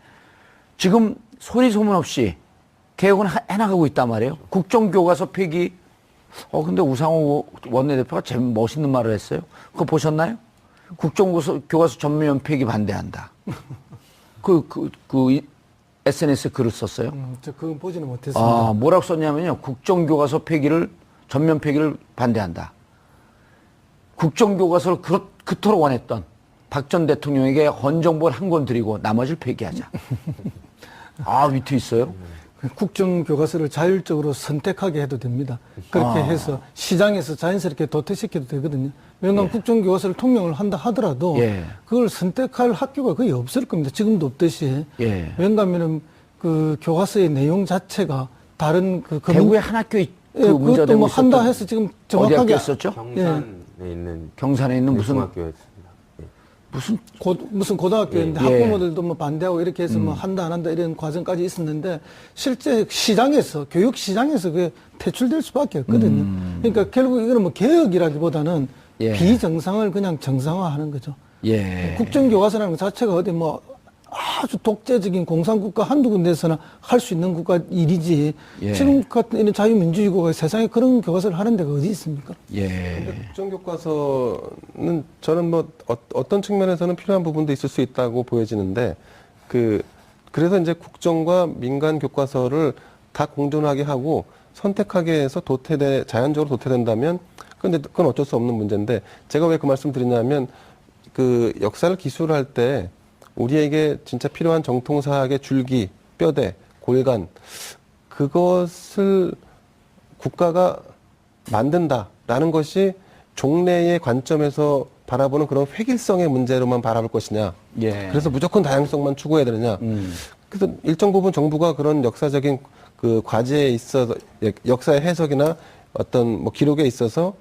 지금 소리 소문 없이 개혁은 해나가고 있단 말이에요. 국정교과서 폐기, 근데 우상호 원내대표가 제일 멋있는 말을 했어요. 그거 보셨나요? 국정교과서 전면 폐기 반대한다. SNS에 글을 썼어요. 저 그건 보지는 못했습니다. 뭐라고 썼냐면요. 국정교과서 전면 폐기를 반대한다. 국정교과서를 그토록 원했던 박 전 대통령에게 헌정본 한 권 드리고 나머지를 폐기하자. 위트 있어요? 국정교과서를 자율적으로 선택하게 해도 됩니다. 그렇게 해서 시장에서 자연스럽게 도태시켜도 되거든요. 왜냐하면 국정교과서를 통용을 한다 하더라도 그걸 선택할 학교가 거의 없을 겁니다. 지금도 없듯이. 왜냐하면 그 교과서의 내용 자체가 다른 그 대구의 한 학교 그 예, 문제가 그것도 되고 뭐 한다 있었던 해서 지금 어디 정확하게 학교였었죠? 경산에 있는 경산에 있는 무슨 중학교였습니다. 예. 무슨 고등학교인데 예. 학부모들도 뭐 반대하고 이렇게 해서 뭐 한다 안 한다 이런 과정까지 있었는데 실제 시장에서 교육 시장에서 그게 퇴출될 수밖에 없거든요. 그러니까 결국 이거는 뭐 개혁이라기보다는 예. 비정상을 그냥 정상화하는 거죠. 예. 국정교과서라는 것 자체가 어디 뭐 아주 독재적인 공산국가 한두 군데서나 할 수 있는 국가 일이지. 예. 지금 같은 이런 자유민주주의국가 세상에 그런 교과서를 하는 데가 어디 있습니까? 예. 근데 국정교과서는 저는 뭐 어떤 측면에서는 필요한 부분도 있을 수 있다고 보여지는데 그래서 이제 국정과 민간 교과서를 다 공존하게 하고 선택하게 해서 자연적으로 도태된다면 그건 어쩔 수 없는 문제인데 제가 왜 그 말씀 드리냐면 그 역사를 기술할 때 우리에게 진짜 필요한 정통사학의 줄기, 뼈대, 골간 그것을 국가가 만든다라는 것이 종래의 관점에서 바라보는 그런 획일성의 문제로만 바라볼 것이냐. 예. 그래서 무조건 다양성만 추구해야 되느냐. 그래서 일정 부분 정부가 그런 역사적인 그 과제에 있어서 역사의 해석이나 어떤 뭐 기록에 있어서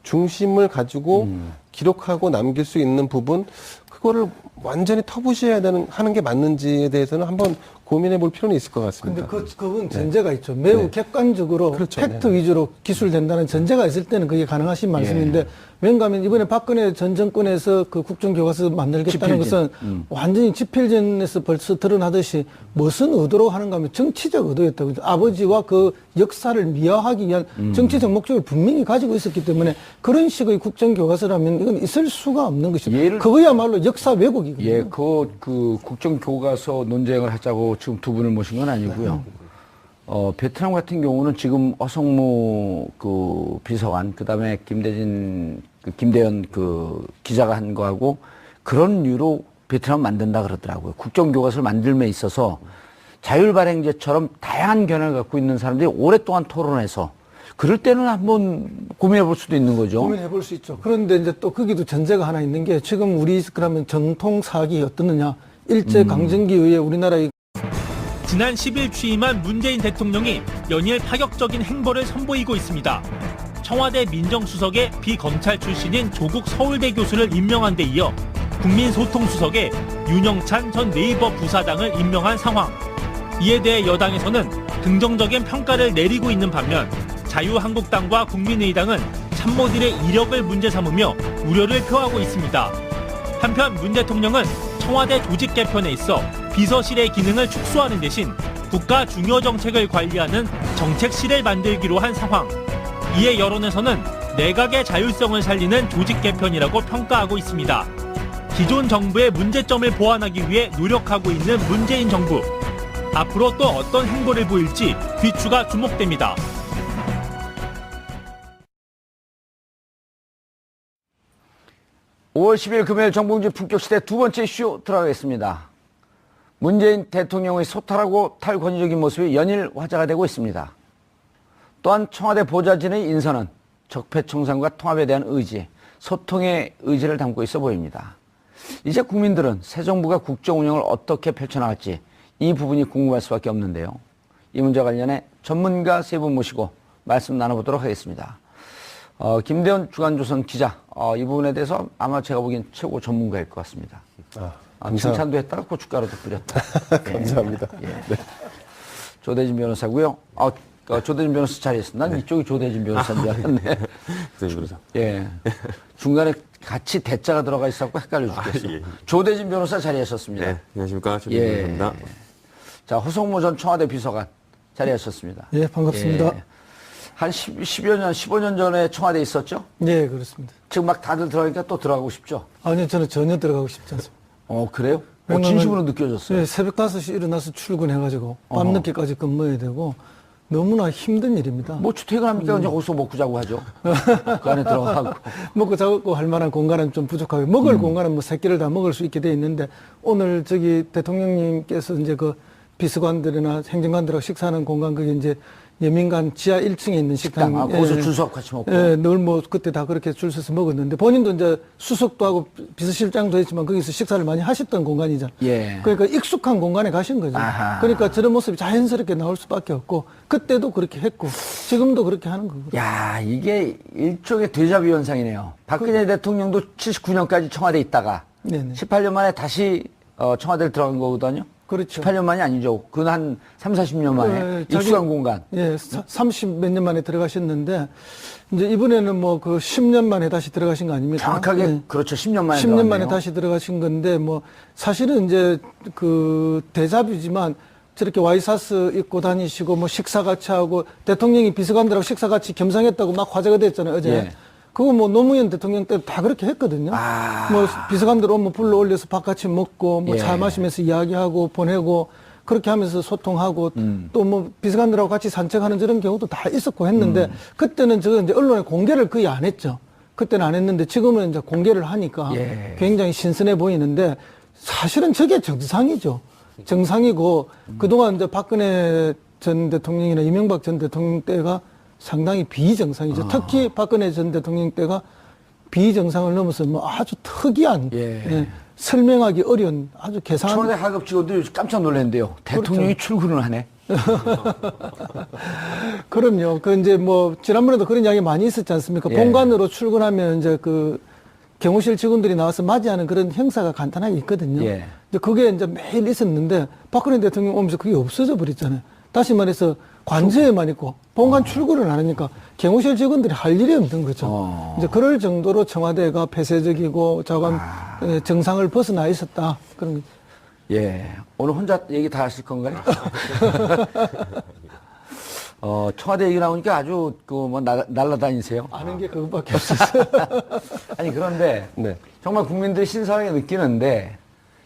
중심을 가지고 기록하고 남길 수 있는 부분 그거를 완전히 터부시해야 하는 게 맞는지에 대해서는 한번 고민해 볼 필요는 있을 것 같습니다. 근데 그건 전제가 있죠. 매우 네. 객관적으로 그렇죠. 팩트 네. 위주로 기술된다는 전제가 있을 때는 그게 가능하신 말씀인데 왠가 하면 이번에 박근혜 전 정권에서 그 국정교과서 만들겠다는 집필진. 것은 완전히 집필전에서 벌써 드러나듯이 무슨 의도로 하는가 하면 정치적 의도였다고. 아버지와 그 역사를 미화하기 위한 정치적 목적을 분명히 가지고 있었기 때문에 그런 식의 국정교과서라면 이건 있을 수가 없는 것이죠. 그거야말로 역사 왜곡이거든요. 예, 그 국정교과서 논쟁을 하자고 지금 두 분을 모신 건 아니고요. 베트남 같은 경우는 지금 어성무 그 비서관, 그 다음에 김대현 그 기자가 한 거하고 그런 이유로 베트남 만든다 그러더라고요. 국정교과서를 만들m에 있어서 자율발행제처럼 다양한 견해를 갖고 있는 사람들이 오랫동안 토론해서 그럴 때는 한번 고민해 볼 수도 있는 거죠. 고민해 볼 수 있죠. 그런데 이제 또 거기도 전제가 하나 있는 게 지금 우리 그러면 전통 사학이 어떻느냐. 일제 강점기 이후에 우리나라의 지난 10일 취임한 문재인 대통령이 연일 파격적인 행보를 선보이고 있습니다. 청와대 민정수석에 비검찰 출신인 조국 서울대 교수를 임명한 데 이어 국민소통수석에 윤영찬 전 네이버 부사장을 임명한 상황. 이에 대해 여당에서는 긍정적인 평가를 내리고 있는 반면 자유한국당과 국민의당은 참모들의 이력을 문제 삼으며 우려를 표하고 있습니다. 한편 문 대통령은 청와대 조직 개편에 있어 비서실의 기능을 축소하는 대신 국가 중요 정책을 관리하는 정책실을 만들기로 한 상황. 이에 여론에서는 내각의 자율성을 살리는 조직 개편이라고 평가하고 있습니다. 기존 정부의 문제점을 보완하기 위해 노력하고 있는 문재인 정부. 앞으로 또 어떤 행보를 보일지 귀추가 주목됩니다. (5월 10일) 금요일 정봉주 품격시대 두 번째 이슈 들어가겠습니다. 문재인 대통령의 소탈하고 탈권위적인 모습이 연일 화제가 되고 있습니다. 또한 청와대 보좌진의 인선은 적폐청산과 통합에 대한 의지, 소통의 의지를 담고 있어 보입니다. 이제 국민들은 새 정부가 국정 운영을 어떻게 펼쳐나갈지 이 부분이 궁금할 수밖에 없는데요. 이 문제와 관련해 전문가 세 분 모시고 말씀 나눠보도록 하겠습니다. 김대현 주간조선 기자, 이 부분에 대해서 아마 제가 보기엔 최고 전문가일 것 같습니다. 칭찬도 했다가 고춧가루도 뿌렸다. 감사합니다. 예. 네. 조대진 변호사고요. 조대진 변호사 자리했어. 난 이쪽이 조대진 변호사인 줄 알았네. 조대진 변호사. 예. 중간에 같이 대자가 들어가 있었고 헷갈려 죽겠어. 예. 조대진 변호사 자리하셨습니다. 네, 안녕하십니까. 조대진 변호사입니다. 자, 허성무 전 청와대 비서관 자리하셨습니다. 예, 반갑습니다. 예. 한 10여 년, 15년 전에 청와대에 있었죠? 네, 그렇습니다. 지금 막 다들 들어가니까 또 들어가고 싶죠? 아니요, 저는 전혀 들어가고 싶지 않습니다. 그래요? 왜냐면, 진심으로 느껴졌어요. 네, 새벽 5시 일어나서 출근해가지고 밤늦게까지 근무해야 되고 너무나 힘든 일입니다. 뭐 퇴근합니까? 그냥 거기서 먹고 자고 하죠. 그 안에 들어가고. 먹고 자고 할 만한 공간은 좀 부족하고 먹을 공간은 뭐 새끼를 다 먹을 수 있게 돼 있는데 오늘 대통령님께서 이제 그 비서관들이나 행정관들하고 식사하는 공간 그게 이제 여민간 지하 1층에 있는 식당. 식당. 거기서 줄 서서 같이 먹고. 예, 늘 뭐 그때 다 그렇게 줄 서서 먹었는데 본인도 이제 수석도 하고 비서실장도 했지만 거기서 식사를 많이 하셨던 공간이죠. 예. 그러니까 익숙한 공간에 가신 거죠. 아하. 그러니까 저런 모습이 자연스럽게 나올 수밖에 없고 그때도 그렇게 했고 지금도 그렇게 하는 거고. 야, 이게 일종의 데자뷰 현상이네요. 박근혜 대통령도 79년까지 청와대에 있다가 네네. 18년 만에 다시 청와대를 들어간 거거든요. 그렇죠. 18년 만이 아니죠. 그건 한 3, 40년 만에 익숙한 공간. 예, 30 몇 년 만에 들어가셨는데 이제 이번에는 뭐 그 10년 만에 다시 들어가신 거 아닙니까? 정확하게 예. 그렇죠. 10년 만에 10년 만에 들어갔네요. 다시 들어가신 건데 뭐 사실은 이제 그 데자뷰지만 저렇게 와이사스 입고 다니시고 뭐 식사 같이 하고 대통령이 비서관들하고 식사 같이 겸상했다고 막 화제가 됐잖아요, 어제. 예. 그거 뭐 노무현 대통령 때 다 그렇게 했거든요. 뭐 비서관들 오면 불러 올려서 밥 같이 먹고 뭐 차 예. 마시면서 이야기하고 보내고 그렇게 하면서 소통하고 또 뭐 비서관들하고 같이 산책하는 저런 경우도 다 있었고 했는데 그때는 저 이제 언론에 공개를 거의 안 했죠. 그때는 안 했는데 지금은 이제 공개를 하니까 예. 굉장히 신선해 보이는데 사실은 저게 정상이죠. 정상이고 그동안 이제 박근혜 전 대통령이나 이명박 전 대통령 때가 상당히 비정상이죠. 특히 박근혜 전 대통령 때가 비정상을 넘어서 뭐 아주 특이한 예. 설명하기 어려운 아주 개상한 청와대 하급 직원들이 깜짝 놀랐는데요. 대통령이 출근을 하네. 그럼요. 그 이제 뭐 지난번에도 그런 이야기 많이 있었지 않습니까? 예. 본관으로 출근하면 이제 그 경호실 직원들이 나와서 맞이하는 그런 행사가 간단하게 있거든요. 예. 근데 그게 이제 매일 있었는데 박근혜 대통령 오면서 그게 없어져 버렸잖아요. 다시 말해서 관저에만 있고 본관 출근을 안 하니까 경호실 직원들이 할 일이 없는 거죠. 이제 그럴 정도로 청와대가 폐쇄적이고 자관 정상을 벗어나 있었다. 그런 거죠. 예. 오늘 혼자 얘기 다 하실 건가요? 청와대 얘기 나오니까 아주 뭐 날라다니세요. 아는 게 그것밖에 없었어요. 아니 그런데 네. 정말 국민들이 신선하게 느끼는데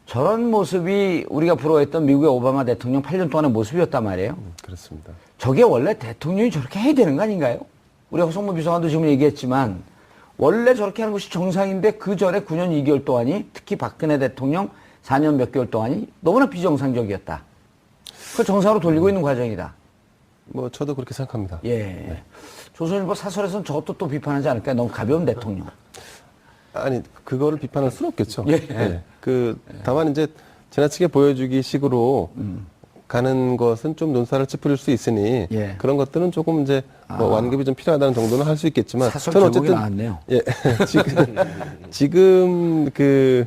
저런 모습이 우리가 부러워했던 미국의 오바마 대통령 8년 동안의 모습이었단 말이에요. 그렇습니다. 저게 원래 대통령이 저렇게 해야 되는 거 아닌가요? 우리 허성무 비서관도 지금 얘기했지만 원래 저렇게 하는 것이 정상인데 그 전에 9년 2개월 동안이 특히 박근혜 대통령 4년 몇 개월 동안이 너무나 비정상적이었다. 그걸 정상으로 돌리고 있는 과정이다. 뭐 저도 그렇게 생각합니다. 예. 네. 조선일보 사설에서는 저것도 또 비판하지 않을까요? 너무 가벼운 대통령. 아니 그거를 비판할 수는 없겠죠. 예. 네. 다만 이제 지나치게 보여주기 식으로 가는 것은 좀 논사를 찌푸릴 수 있으니 예. 그런 것들은 조금 이제 뭐 완급이 좀 필요하다는 정도는 할 수 있겠지만 사설 저는 제목이 어쨌든 나왔네요. 예 지금 그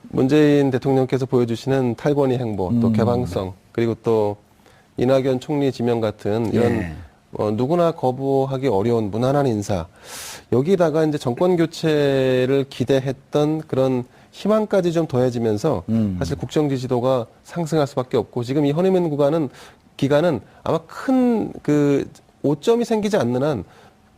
문재인 대통령께서 보여주시는 탈권위 행보 또 개방성 그리고 또 이낙연 총리 지명 같은 이런 예. 누구나 거부하기 어려운 무난한 인사 여기다가 이제 정권 교체를 기대했던 그런 희망까지 좀 더해지면서 사실 국정 지지도가 상승할 수밖에 없고 지금 이 허니문 기간은 아마 큰 그 오점이 생기지 않는 한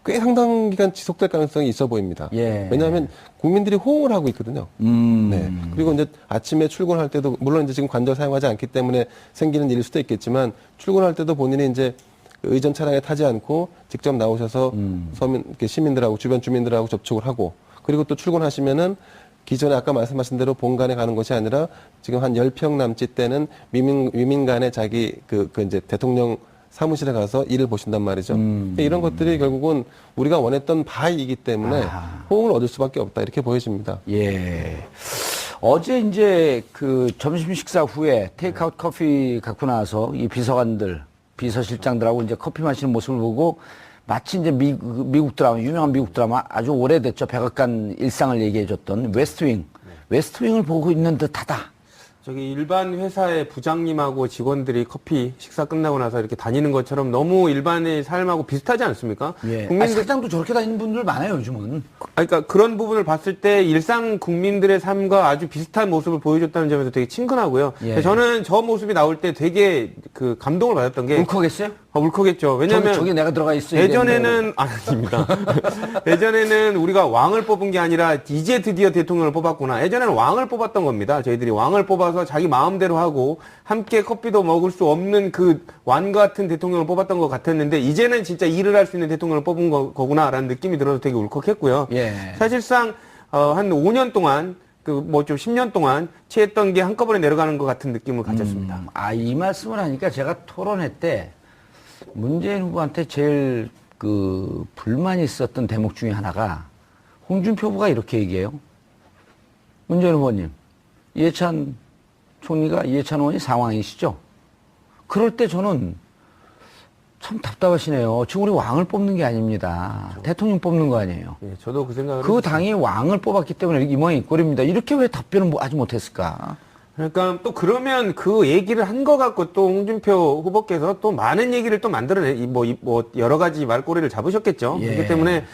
꽤 상당 기간 지속될 가능성이 있어 보입니다. 예. 왜냐하면 국민들이 호응을 하고 있거든요. 네. 그리고 이제 아침에 출근할 때도 물론 이제 지금 관절 사용하지 않기 때문에 생기는 일일 수도 있겠지만 출근할 때도 본인이 이제 의전 차량에 타지 않고 직접 나오셔서 서민 이렇게 시민들하고 주변 주민들하고 접촉을 하고 그리고 또 출근하시면은 기존에 아까 말씀하신 대로 본관에 가는 것이 아니라 지금 한 10평 남짓 되는 위민관에 자기 그 이제 대통령 사무실에 가서 일을 보신단 말이죠. 이런 것들이 결국은 우리가 원했던 바이기 때문에 호응을 얻을 수밖에 없다 이렇게 보여집니다. 예. 어제 이제 그 점심 식사 후에 테이크아웃 커피 갖고 나와서 이 비서관들, 비서실장들하고 이제 커피 마시는 모습을 보고 마치 이제 미국 드라마, 유명한 미국 드라마 아주 오래됐죠. 백악관 일상을 얘기해줬던 웨스트윙. 웨스트윙을 보고 있는 듯하다. 저기 일반 회사의 부장님하고 직원들이 커피 식사 끝나고 나서 이렇게 다니는 것처럼 너무 일반의 삶하고 비슷하지 않습니까? 예. 국민들 사장도 저렇게 다니는 분들 많아요, 요즘은. 그러니까 그런 부분을 봤을 때 일상 국민들의 삶과 아주 비슷한 모습을 보여줬다는 점에서 되게 친근하고요. 예. 저는 저 모습이 나올 때 되게 그 감동을 받았던 게 울컥했어요? 울컥했죠. 왜냐하면 저기 내가 들어가 있어야 예전에는 아닙니다. 예전에는 우리가 왕을 뽑은 게 아니라 이제 드디어 대통령을 뽑았구나. 예전에는 왕을 뽑았던 겁니다. 저희들이 왕을 뽑아서 자기 마음대로 하고 함께 커피도 먹을 수 없는 그 왕 같은 대통령을 뽑았던 것 같았는데 이제는 진짜 일을 할 수 있는 대통령을 뽑은 거구나라는 느낌이 들어서 되게 울컥했고요. 예. 사실상 한 5년 동안 그 뭐 좀 10년 동안 취했던 게 한꺼번에 내려가는 것 같은 느낌을 가졌습니다. 이 말씀을 하니까 제가 토론회 때 문재인 후보한테 제일 그 불만이 있었던 대목 중에 하나가 홍준표 후보가 이렇게 얘기해요. 문재인 후보님, 이해찬 총리가 이해찬 의원이 상황이시죠? 그럴 때 저는 참 답답하시네요. 지금 우리 왕을 뽑는 게 아닙니다. 그렇죠. 대통령 뽑는 거 아니에요. 예, 저도 그 생각을 그 당이 왕을 뽑았기 때문에 이 모양이 꼴입니다. 이렇게 왜 답변을 하지 못했을까? 그러니까 또 그러면 그 얘기를 한 거 갖고 또 홍준표 후보께서 또 많은 얘기를 또 만들어내 뭐 여러 가지 말꼬리를 잡으셨겠죠. 예. 그렇기 때문에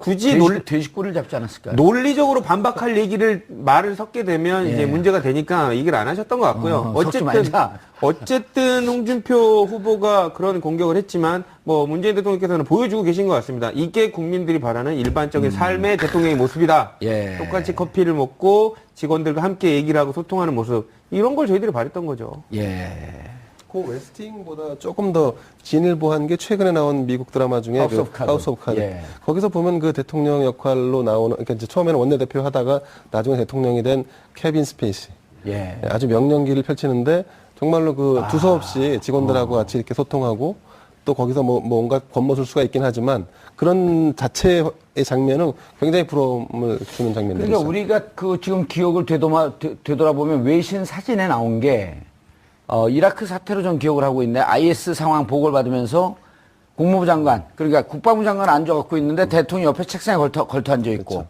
굳이 돼지꼬리를 잡지 않았을까요? 논리적으로 반박할 얘기를 말을 섞게 되면 예. 이제 문제가 되니까 얘기를 안 하셨던 것 같고요. 섞지 말자. 어쨌든 홍준표 후보가 그런 공격을 했지만 뭐 문재인 대통령께서는 보여주고 계신 것 같습니다. 이게 국민들이 바라는 일반적인 삶의 대통령의 모습이다. 예. 똑같이 커피를 먹고 직원들과 함께 얘기를 하고 소통하는 모습 이런 걸 저희들이 바랬던 거죠. 예. 그 웨스팅보다 조금 더 진일보한 게 최근에 나온 미국 드라마 중에 하우스 오브 카드. 하우스 오브 카드. 예. 거기서 보면 그 대통령 역할로 나오는, 그러니까 이제 처음에는 원내대표 하다가 나중에 대통령이 된 케빈 스페이시. 예. 아주 명령기를 펼치는데 정말로 그 두서없이 직원들하고 같이 이렇게 소통하고 또 거기서 뭔가 겉모술수가 있긴 하지만 그런 자체의 장면은 굉장히 부러움을 주는 장면들이 그러니까 있어요. 우리가 그 지금 기억을 되돌아보면 외신 사진에 나온 게 이라크 사태로 전 기억을 하고 있는데 IS 상황 보고를 받으면서 국무부 장관, 그러니까 국방부 장관 앉아갖고 있는데 대통령이 옆에 책상에 걸터 앉아 있고